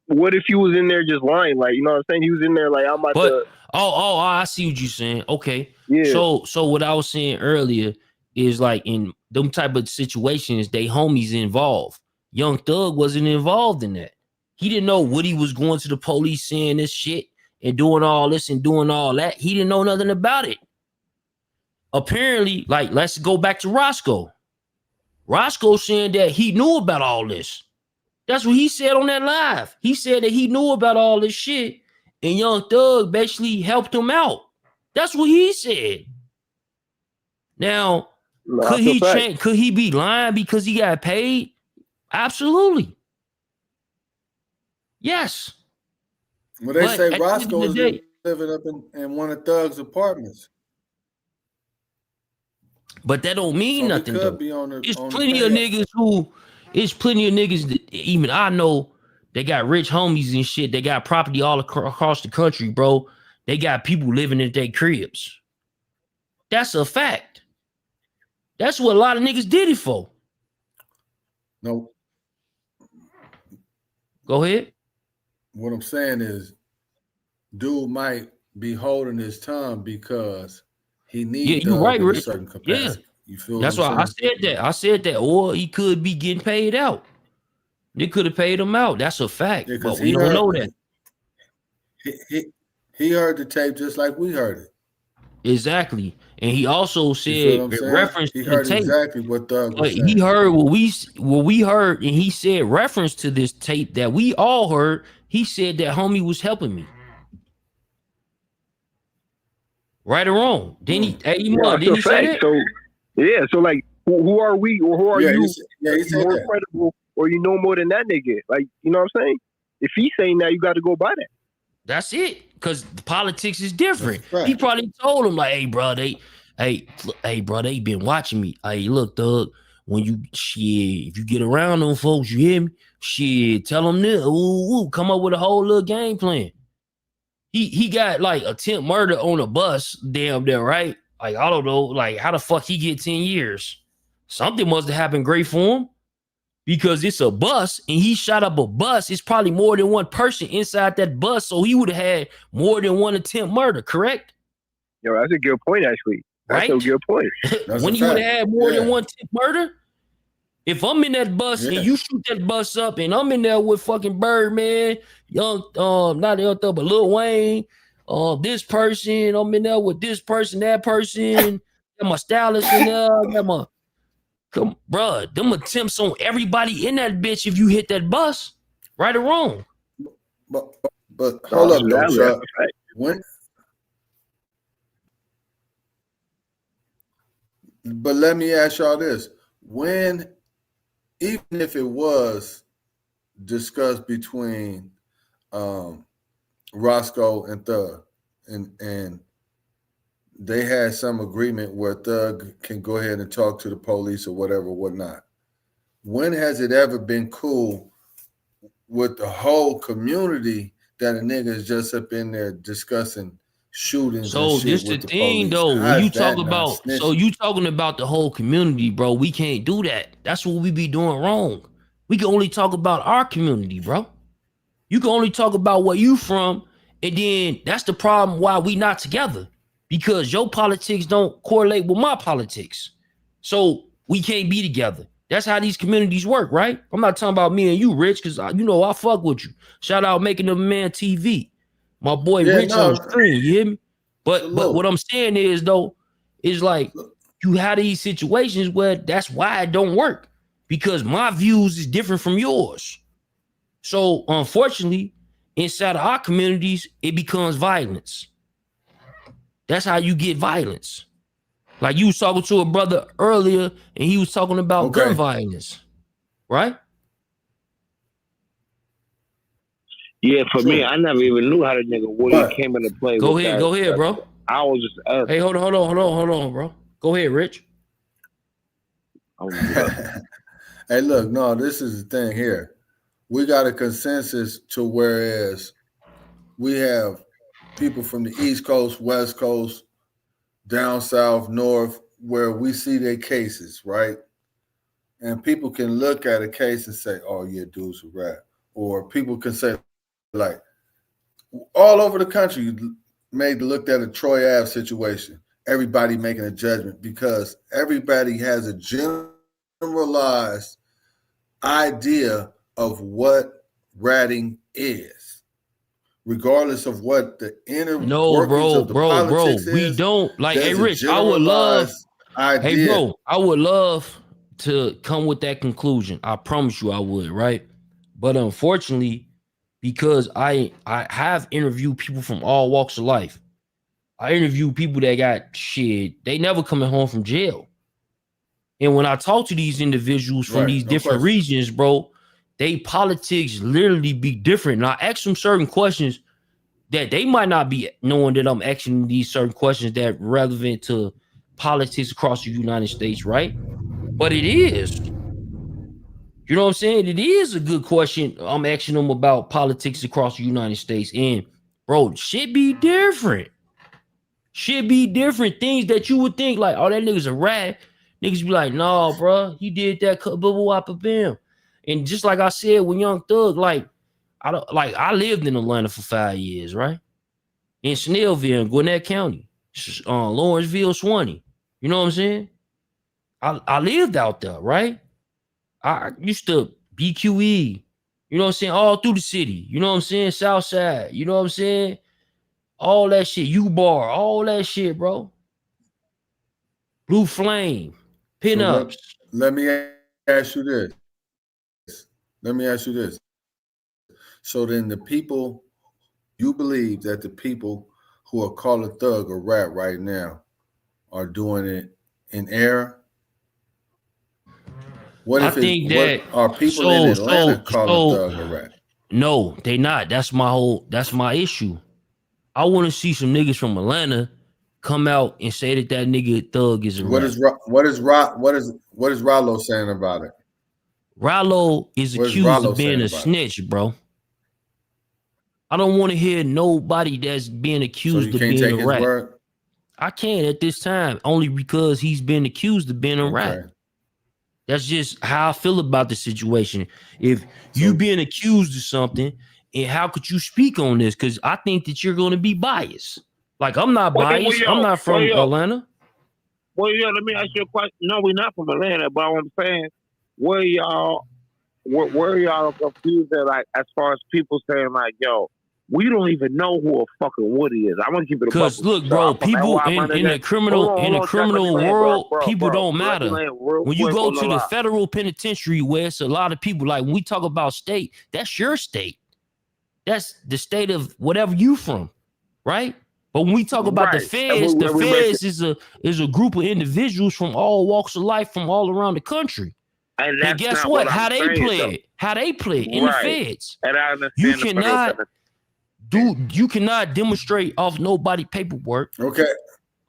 what if he was in there just lying? Like, you know what I'm saying? He was in there like, I'm about to... I see what you're saying. Okay. Yeah. So what I was saying earlier is, like, in them type of situations, they homies involved. Young Thug wasn't involved in that. He didn't know Woody was going to the police saying this shit and doing all this and doing all that. He didn't know nothing about it. Apparently, like, let's go back to Roscoe. Roscoe saying that he knew about all this. That's what he said on that live. He said that he knew about all this shit, and Young Thug basically helped him out. That's what he said. Now, could he change? Could he be lying because he got paid? Absolutely. Yes. Well, they But say at the end of Roscoe the was day- living up in one of Thug's apartments. But that don't mean So he nothing, could though. be on the- It's on the plenty of path. niggas that even I know, they got rich homies and shit. They got property all across the country, bro. They got people living in their cribs. That's a fact. That's what a lot of niggas did it for. No. Go ahead. What I'm saying is, dude might be holding his tongue because he needs Yeah, you right, in a Rich. certain Yeah. capacity. You feel That's what why I'm I saying? said that. I said that. Or he could be getting paid out. They could have paid him out. That's a fact. Yeah, but 'cause we don't know that. He heard the tape just like we heard it. Exactly. And he also You said feel what I'm in saying? reference He to the heard tape. exactly what Thug But was saying. he heard what we heard, and he said reference to this tape that we all heard. He said that homie was helping me. Right or wrong? Didn't he? Hey, Yeah, didn't he that's a say fact. that? So like, who are we or who are Yeah, you? he said more that. credible, or you know more than that nigga? Like, you know what I'm saying? If he's saying that, you got to go by that. That's it. Because politics is different. right. He probably told him, like, hey, bro, they been watching me. Hey, look, Doug, when you if you get around them folks, you hear me? Shit, tell them this. Ooh, come up with a whole little game plan. He got like attempt murder on a bus, damn there, right? Like, I don't know, like, how the fuck he get 10 years? Something must have happened great for him. Because it's a bus and he shot up a bus. It's probably more than one person inside that bus. So he would have had more than one attempt murder, correct? Yo, that's a good point, actually. That's Right? a good point. When you would have had more than one tip murder, if I'm in that bus and you shoot that bus up and I'm in there with fucking Birdman, not Young Thug, but Lil Wayne, this person, I'm in there with this person, that person, got my stylist in there, got my bruh, them attempts on everybody in that bitch if you hit that bus, right or wrong. But hold up though, Chuck. But let me ask y'all this. When, even if it was discussed between Roscoe and Thug, and they had some agreement where Thug can go ahead and talk to the police or whatever, whatnot. When has it ever been cool with the whole community that a nigga is just up in there discussing shootings so and shit this with the the thing police? though, How when you is that talk not about snitching? so you talking about the whole community, bro, we can't do that. That's what we be doing wrong. We can only talk about our community, bro. You can only talk about where you from, and then that's the problem why we not together, because your politics don't correlate with my politics, so we can't be together. That's how these communities work, right? I'm not talking about me and you, Rich, because I fuck with you. Shout out Making the Man TV, my boy Rich on the screen. You hear me? But what I'm saying is though, is like you have these situations where that's why it don't work, because my views is different from yours. So unfortunately, inside of our communities, it becomes violence. That's how you get violence. Like you was talking to a brother earlier, and he was talking about gun violence, right? Yeah, for me, I never even knew how the nigga Woody came into play. Go with ahead, that. go ahead, bro. I was just Hey, hold on, bro. Go ahead, Rich. Hey, look, no, this is the thing here. We got a consensus to whereas we have people from the East Coast, West Coast, down south, north, where we see their cases, right? And people can look at a case and say, oh, yeah, dude's a rat. Or people can say, like, all over the country, made looked at a Troy Ave situation. Everybody making a judgment because everybody has a generalized idea of what ratting is, regardless of what the inner workings of the politics we is. don't like. Hey, There's a Rich, I would love. idea. Hey, bro, I would love to come with that conclusion. I promise you, I would. Right, but unfortunately, because I have interviewed people from all walks of life. I interview people that got shit. They never coming home from jail. And when I talk to these individuals from these different regions, bro, they politics literally be different. And I ask them certain questions that they might not be knowing that I'm asking these certain questions that relevant to politics across the United States, right? But it is. You know what I'm saying? It is a good question. I'm asking them about politics across the United States. And bro, shit be different. Shit be different. Things that you would think like, oh, that nigga's a rat. Niggas be like, no, bro, he did that. Bam. And just like I said, when Young Thug, I lived in Atlanta for 5 years, right? In Snellville, in Gwinnett County, Lawrenceville, Swanee. You know what I'm saying? I lived out there, right? I used to BQE, you know what I'm saying, all through the city. You know what I'm saying? South Side, you know what I'm saying? All that shit, U-Bar, all that shit, bro. Blue Flame, pinups. So let me ask you this. So then the people, you believe that the people who are calling Thug a rat right now are doing it in error? What if what are people in Atlanta calling Thug a rat? No, they not. That's my issue. I want to see some niggas from Atlanta come out and say that nigga Thug is a rat. What is Rollo saying about it? Rollo is accused of being a snitch, bro. I don't want to hear nobody that's being accused of being a rat. Word? I can't at this time, only because he's been accused of being a rat. That's just how I feel about the situation. If you being accused of something, and how could you speak on this? Because I think that you're going to be biased. Like, I'm not biased. I'm not from Atlanta. Well, yeah, let me ask you a question. No, we're not from Atlanta, but I'm saying, where y'all confused at, like, as far as people saying, like, yo, we don't even know who a fucking Woody is. I want to keep it a Because look, bro, people in the criminal world, people don't matter. When you go to the federal penitentiary, where it's a lot of people, like when we talk about state, that's your state. That's the state of whatever you from, right? But when we talk about the feds, the feds is a group of individuals from all walks of life from all around the country. And guess what? How they play it in the feds. And I understand you cannot demonstrate off nobody paperwork. Okay.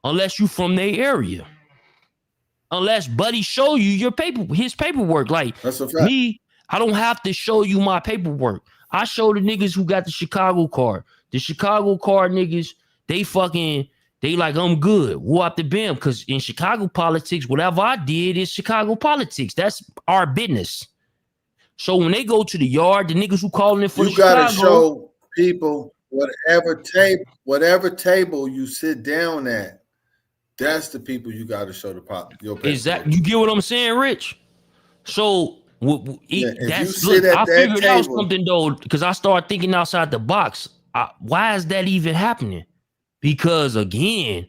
Unless you from their area. Unless Buddy show you his paperwork. Like me, I don't have to show you my paperwork. I show the niggas who got the Chicago card. The Chicago card niggas, they like, I'm good. What the bim? Because in Chicago politics, whatever I did is Chicago politics. That's our business. So when they go to the yard, the niggas who calling in for you Chicago, gotta show people whatever table you sit down at. That's the people you got to show your paperwork. Is that you get what I'm saying, Rich? So I figured out something though, because I started thinking outside the box. Why is that even happening? Because again,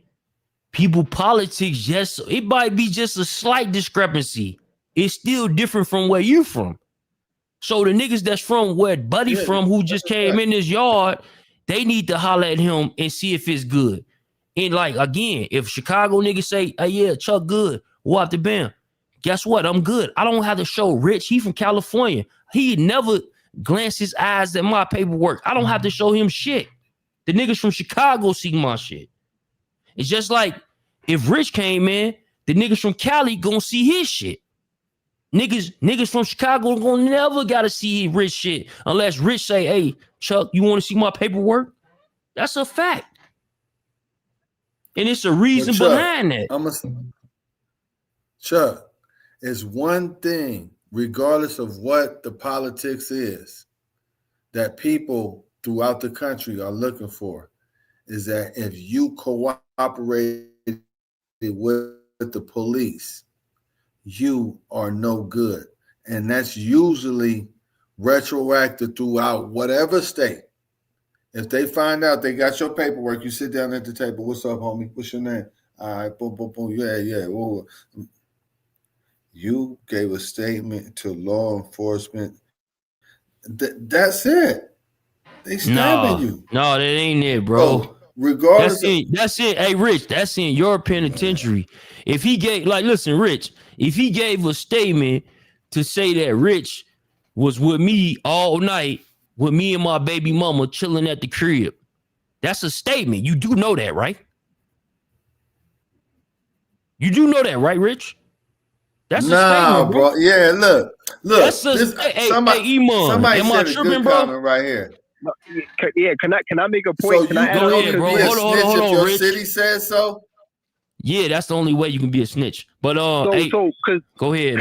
people politics it might be just a slight discrepancy. It's still different from where you from. So the niggas that's from where Buddy from, who just came in this yard, they need to holler at him and see if it's good. And like again, if Chicago niggas say, "Hey, yeah, Chuck good," what the bam? Guess what? I'm good. I don't have to show Rich. He from California. He never glanced his eyes at my paperwork. I don't have to show him shit. The niggas from Chicago see my shit. It's just like if Rich came in, the niggas from Cali gonna see his shit. Niggas from Chicago gonna never gotta see Rich shit unless Rich say, "Hey, Chuck, you want to see my paperwork?" That's a fact. And it's a reason behind that. Chuck, it's one thing, regardless of what the politics is, that people throughout the country are looking for, is that if you cooperate with the police, you are no good. And that's usually retroactive throughout whatever state. If they find out they got your paperwork, you sit down at the table. What's up, homie? What's your name? All right, boom, boom, boom. Yeah. Whoa. You gave a statement to law enforcement. That's it. They stabbing you. No, that ain't it, bro. So, regardless, that's it. Hey, Rich, that's in your penitentiary. If he gave, listen, Rich, if he gave a statement to say that Rich was with me all night, with me and my baby mama chilling at the crib, that's a statement. You do know that, right? You do know that, right, Rich? That's a statement, bro. Yeah, look. That's somebody am I tripping, bro? Right here. Yeah, can I make a point? So can I go ahead, bro. Hold on, your Rich. city says so. Yeah, that's the only way you can be a snitch. But go ahead.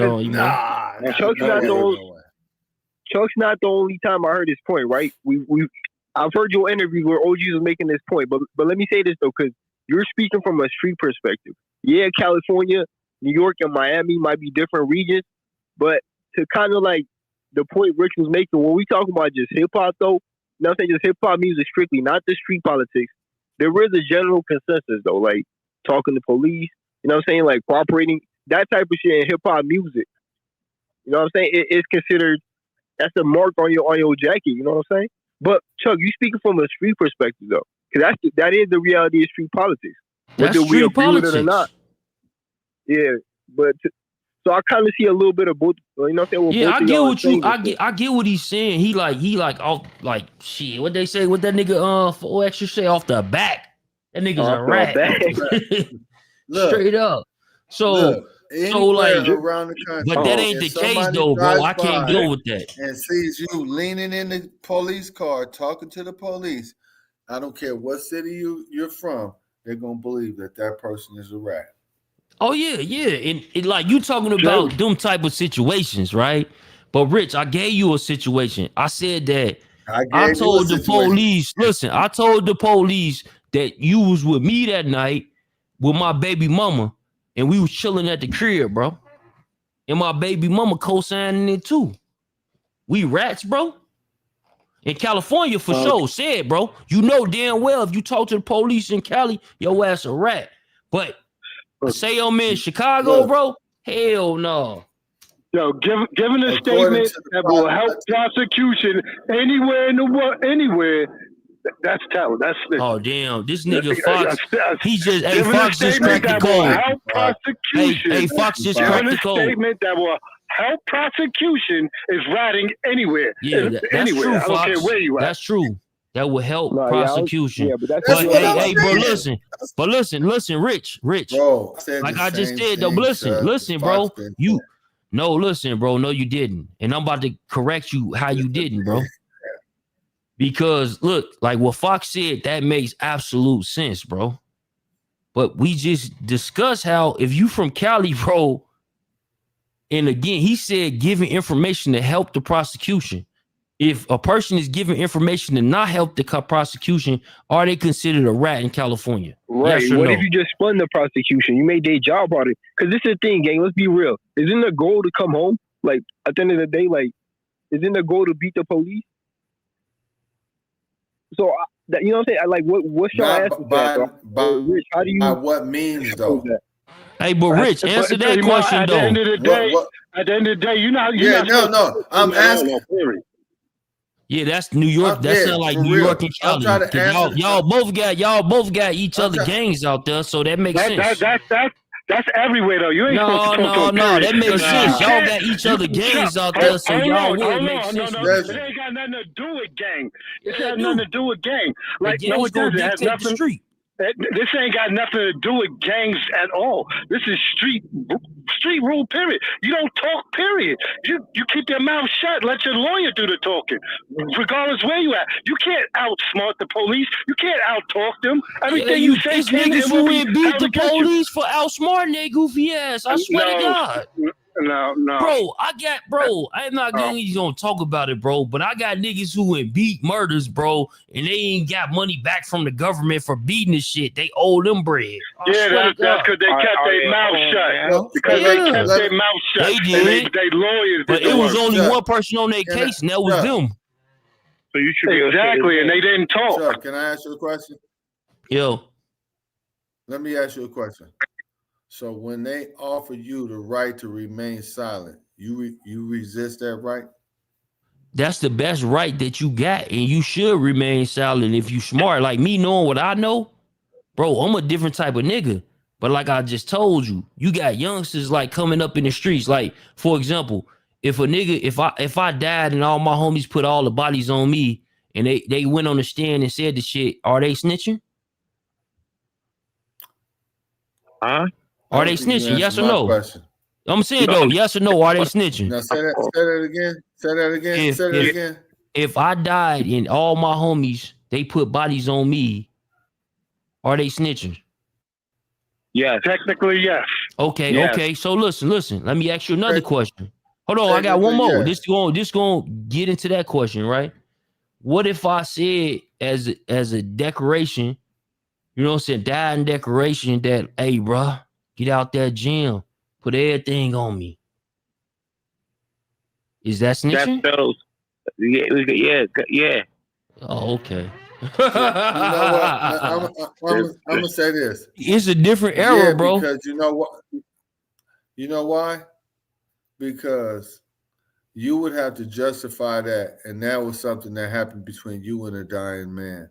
Chuck's not the only time I heard this point, right? I've heard your interview where OG was making this point, but let me say this though, because you're speaking from a street perspective. Yeah, California, New York, and Miami might be different regions, but to kind of like the point Rich was making, when we talk about just hip hop though, not saying just hip hop music strictly, not the street politics. There is a general consensus though, like talking to police, you know what I'm saying, like cooperating, that type of shit in hip hop music. You know what I'm saying? It's considered, that's a mark on your jacket. You know what I'm saying? But Chuck, you speaking from a street perspective though, because that is the reality of street politics. That's whether we street agree politics. with it or not. Yeah, but so I kind of see a little bit of both. You know what I'm saying? Yeah, I get what you. I get what he's saying. He like off like shit. What they say? What that nigga for extra say off the back? That nigga's a rat. Straight up. So like around the country, but that ain't the case though, bro. I can't deal with that. And sees you leaning in the police car talking to the police. I don't care what city you're from. They're gonna believe that person is a rat. Oh yeah, and like you talking about them type of situations, right? But Rich, I gave you a situation. I said that I told the police. Listen, I told the police that you was with me that night with my baby mama, and we was chilling at the crib, bro. And my baby mama co-signing it too. We rats, bro. In California, for sure, said, bro. You know damn well if you talk to the police in Cali, your ass a rat. But say I'm in Chicago, bro, hell no. Yo, giving a statement that will help prosecution anywhere in the world, anywhere. That's talent. That's oh damn, this nigga Fox. He just Fox just cracked the code. Hey, Fox just cracked the code. Statement that will help prosecution is ratting anywhere. Yeah, that's anywhere. true, I don't Fox. care where you at. That's true. That will help No, prosecution. but that's hey, bro, listen. But listen, Rich. Bro, like I just said, though. Listen, bro. Listen, bro. No, you didn't. And I'm about to correct you how you didn't, bro. Because look, like what Fox said, that makes absolute sense, bro. But we just discussed how if you from Cali, bro, and again, he said giving information to help the prosecution. If a person is giving information to not help the prosecution, are they considered a rat in California? Right. Yes or what no? if you just spun the prosecution? You made their job on it. Because this is the thing, gang. Let's be real. Isn't the goal to come home? Like, at the end of the day, like, isn't the goal to beat the police? So, you know what I'm saying? Like, what's your answer to that? Rich, how do you... By what means, though? Hey, but Rich, answer that question, at though. The end of the day, at the end of the day, you're not... I'm asking... Yeah, that's New York. That sounds like New York and Cali. Y'all both got each other gangs out there, so that makes sense. That's everywhere though. You ain't supposed to talk to that makes sense. Y'all got each other gangs out there, so y'all would make sense. No, it ain't got nothing to do with gang. It has nothing to do with gang. Like no, it doesn't. It has nothing. This ain't got nothing to do with gangs at all. This is street rule, period. You don't talk, period. You keep your mouth shut. Let your lawyer do the talking, regardless where you at. You can't outsmart the police. You can't out-talk them. Everything you say it's niggas who would beat the police for outsmarting their goofy ass. I swear to God. No. I'm not gonna talk about it, bro. But I got niggas who went beat murders, bro, and they ain't got money back from the government for beating this shit. They owe them bread. That's because they kept their mouth shut. Because they kept their mouth shut. They did. They lawyers. But it was only one person on their case, and that was them. So you should be exactly, and they didn't talk. Chuck, can I ask you a question? Yo. Let me ask you a question. So when they offer you the right to remain silent, you resist that right? That's the best right that you got, and you should remain silent if you smart. Like me knowing what I know, bro, I'm a different type of nigga. But like I just told you, you got youngsters like coming up in the streets. Like, for example, if a nigga, if I died and all my homies put all the bodies on me and they went on the stand and said the shit, are they snitching? Huh? Are they snitching? Yes or no? Question. I'm saying though, yes or no, are they snitching? Now say that again. Say that again. If I died and all my homies, they put bodies on me, are they snitching? Yeah, technically, yes. Okay, yes. Okay. So listen. Let me ask you another question. Hold on, I got one more. Yes. This going to get into that question, right? What if I said as a decoration, you know what I'm saying, dying decoration that, hey, bro, get out that gym, put everything on me. Is that snitching? That's those. Yeah. Oh, okay. You know what? I'm gonna say this. It's a different era, bro. Because you know what? You know why? Because you would have to justify that, and that was something that happened between you and a dying man.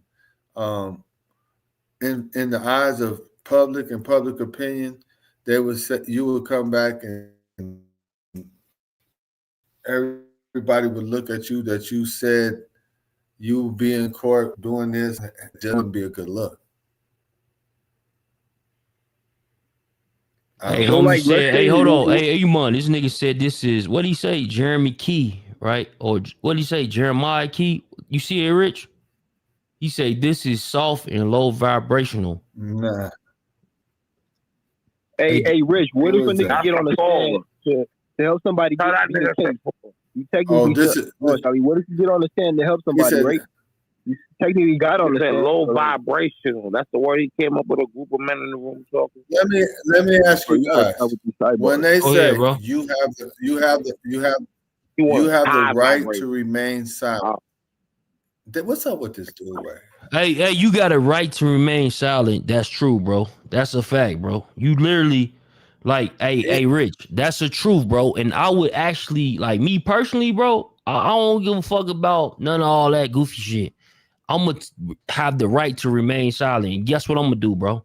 In the eyes of public and public opinion, they would say you would come back and everybody would look at you that you said you would be in court doing this. It wouldn't be a good look. Hey, homie said, hey, hold on. Hey, man, this nigga said this is, what he say, Jeremy Key, right? Or what he say, Jeremiah Key? You see it, Rich? He say this is soft and low vibrational. Nah. Hey, Rich, what if a nigga get on the stand to help somebody get the case? You technically what if you get on the stand to help somebody, right? You technically got on He the said stand. low so, like, vibrational. That's the word he came up with. A group of men in the room talking. Let me ask bro, you you know guys. what's up with these cyborgs. When they Go ahead, say bro. you have He you wants have the high right vibration. to remain silent. What's up with this dude, right? Hey, you got a right to remain silent. That's true, bro. That's a fact, bro. You literally, like, hey, Rich, that's the truth, bro. And I would actually, like, me personally, bro, I don't give a fuck about none of all that goofy shit. I'm gonna have the right to remain silent. And guess what I'm gonna do, bro?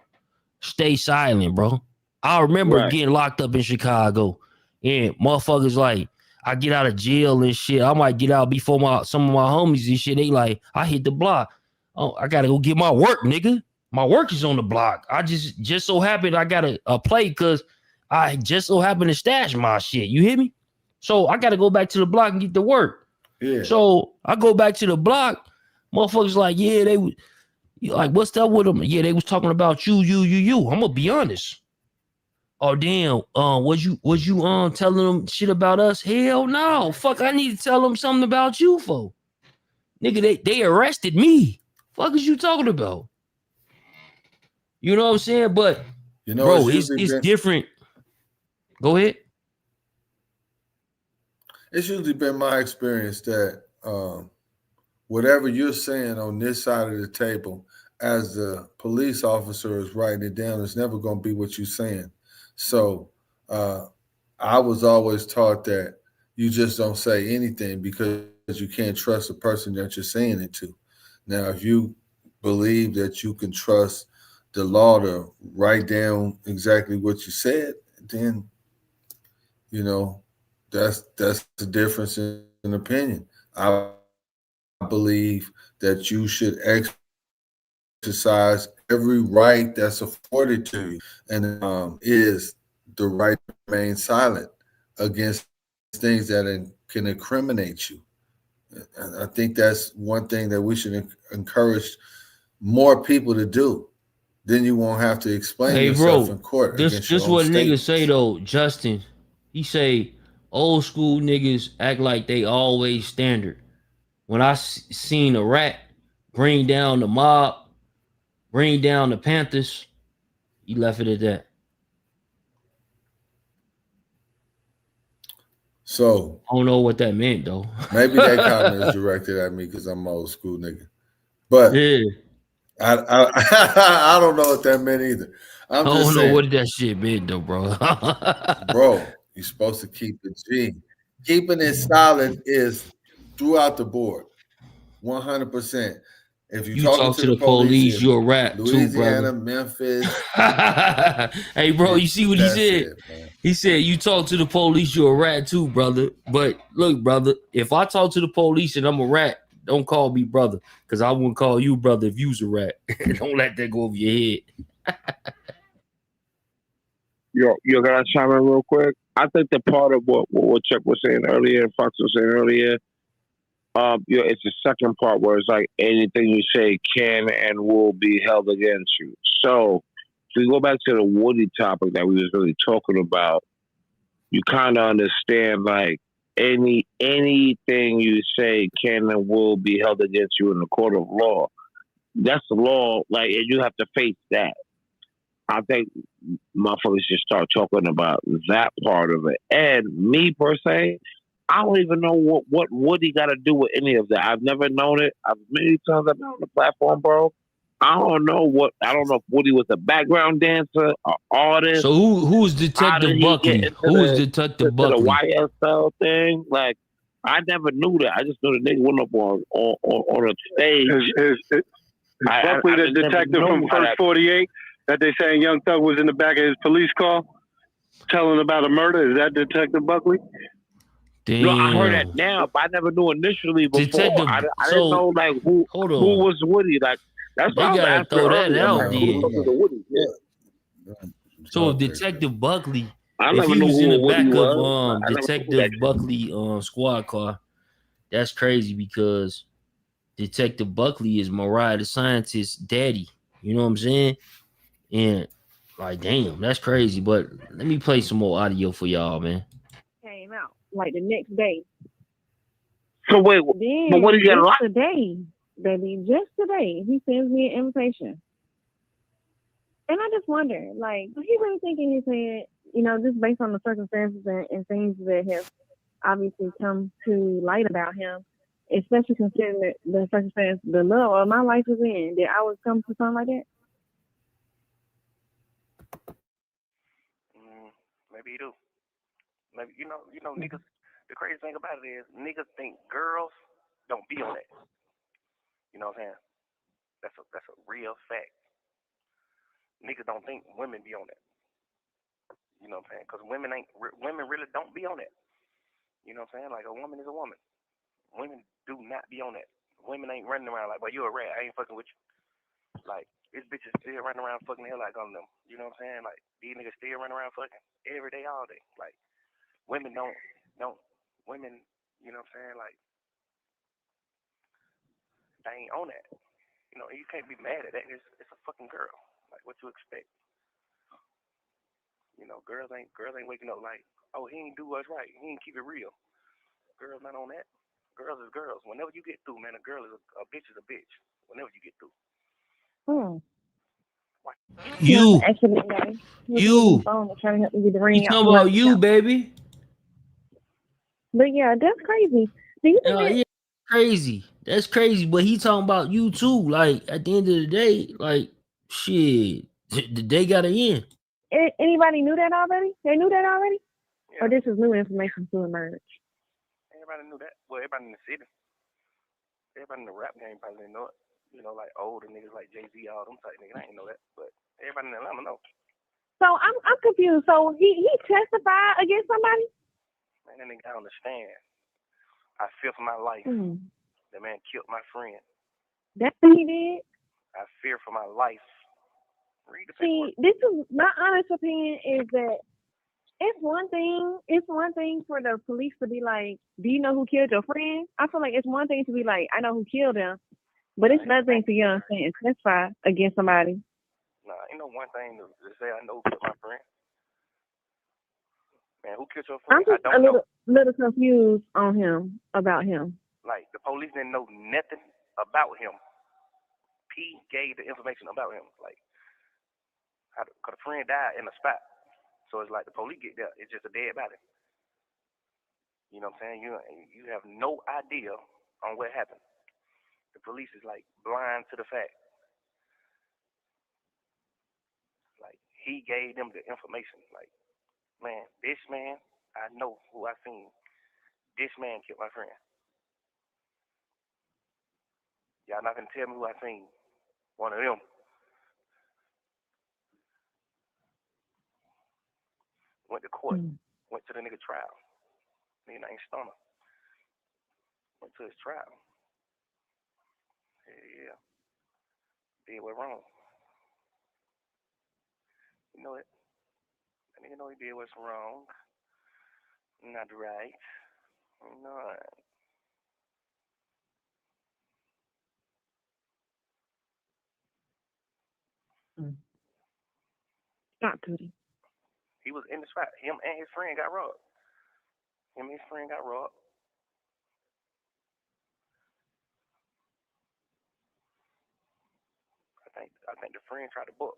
Stay silent, bro. I remember getting locked up in Chicago, and motherfuckers like, I get out of jail and shit. I might get out before some of my homies and shit. They like, I hit the block. Oh, I gotta go get my work, nigga. My work is on the block. I just so happened I got a play because I just so happened to stash my shit. You hear me? So I gotta go back to the block and get to work. Yeah. So I go back to the block. Motherfuckers like, yeah, they would like, what's that with them? Yeah, they was talking about you. I'm gonna be honest. Oh damn, was you telling them shit about us? Hell no. Fuck, I need to tell them something about you for. Nigga, they arrested me. Fuck is you talking about? You know what I'm saying? But You know, bro, it's different. Go ahead. It's usually been my experience that whatever you're saying on this side of the table, as the police officer is writing it down, it's never going to be what you're saying. So I was always taught that you just don't say anything because you can't trust the person that you're saying it to. Now, if you believe that you can trust the law to write down exactly what you said, then, you know, that's the difference in opinion. I believe that you should exercise every right that's afforded to you, and is the right to remain silent against things that can incriminate you. And I think that's one thing that we should encourage more people to do. Then you won't have to explain yourself in court against your This own what statements. niggas say though, Justin. He say old school niggas act like they always standard. When I seen a rat bring down the mob, bring down the Panthers, he left it at that. So I don't know what that meant though. Maybe that comment is directed at me because I'm an old school nigga. But yeah, I don't know what that meant either. I don't know what that shit meant though, bro. Bro, you're supposed to keep it G. Keeping it solid is throughout the board, 100%. If you talk to the police, you're a rat Louisiana, too, brother. Memphis. Hey, bro, you see what he said? He said, you talk to the police, you're a rat too, brother. But look, brother, if I talk to the police and I'm a rat, don't call me brother, because I wouldn't call you brother if you was a rat. Don't let that go over your head. You're gonna chime in real quick. I think the part of what Chuck was saying earlier and Fox was saying earlier, it's the second part where it's like anything you say can and will be held against you. So if we go back to the Woody topic that we was really talking about, you kind of understand like anything you say can and will be held against you in the court of law. That's the law, like, and you have to face that. I think motherfuckers should start talking about that part of it. And me per se, I don't even know what Woody got to do with any of that. I've never known it. Many times I've been on the platform, bro. I don't know if Woody was a background dancer, or artist. So who is Detective Buckley? Who is Detective Buckley? The YSL thing, like I never knew that. I just knew the nigga went up on a stage. Is Buckley the detective from First 48 that they saying Young Thug was in the back of his police car telling about a murder? Is that Detective Buckley? Damn. No, I heard that now, but I never knew initially before. I didn't know like who was Woody. Like that's they what I gotta was throw that earlier. out Like, there. who the fuck is Woody? Yeah. So if Detective Buckley, I if never he knew was who in the Woody back was. of I never knew Detective that. Buckley squad car, that's crazy because Detective Buckley is Mariah the Scientist's daddy. You know what I'm saying? And like, damn, that's crazy. But let me play some more audio for y'all, man. Came out like the next day. So wait, Then but what did you get a lot? today, baby, just today, he sends me an invitation. And I just wonder, like, do he really think in his head, you know, just based on the circumstances and things that have obviously come to light about him, especially considering the circumstance, the love of my life is in, that I would come to something like that? Maybe he do. Maybe you know, niggas. The crazy thing about it is, niggas think girls don't be on that. You know what I'm saying? That's a real fact. Niggas don't think women be on that. You know what I'm saying? Because women really don't be on that. You know what I'm saying? Like a woman is a woman. Women do not be on that. Women ain't running around like, well, you a rat. I ain't fucking with you. Like, this bitch is still running around fucking the hell out of them. You know what I'm saying? Like, these niggas still running around fucking every day, all day. Like, women women, you know what I'm saying? Like, they ain't on that. You know, you can't be mad at that. It's a fucking girl. Like, what you expect? You know, girls ain't waking up like, oh, he ain't do what's right. He ain't keep it real. Girls not on that. Girls is girls. Whenever you get through, man, a girl is a bitch is a bitch. Whenever you get through. You talking about you, baby. But yeah, that's crazy. Do you think that? Yeah, crazy. That's crazy. But he talking about you too. Like at the end of the day, like shit, the day gotta end. Anybody knew that already? They knew that already? Yeah. Or this is new information to emerge? Everybody knew that. Well, everybody in the city. Everybody in the rap game probably didn't know it. You know, like older niggas like Jay-Z, all them type niggas. I didn't know that. But everybody in Atlanta know. So I'm confused. So he testified against somebody? Man, that nigga, I understand. I fear for my life. That man killed my friend. That's what he did? I fear for my life. Read the paperwork. This is my honest opinion is that it's one thing for the police to be like, do you know who killed your friend? I feel like it's one thing to be like, I know who killed him. But it's another thing for you to testify against somebody. Nah, ain't no one thing to say I know who killed my friend. Man, who killed your friend? I'm just I don't know. Little confused on him, about him. Like, the police didn't know nothing about him. P gave the information about him. Like, because a friend died in the spot. So it's like the police get there, it's just a dead body. You know what I'm saying? You have no idea on what happened. The police is like blind to the fact. Like, he gave them the information. Like, man, this man, I know who I seen. This man killed my friend. Y'all not gonna tell me who I seen. One of them. Went to court. Went to the nigga trial. Nigga named Stunner. Went to his trial. Yeah. Did what wrong. You know it. That nigga know he did what's wrong. Not right. No. Stop, Tootie. He was in the spot. Him and his friend got robbed. Him and his friend got robbed. I think the friend tried to book.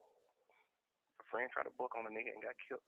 The friend tried to book on the nigga and got killed.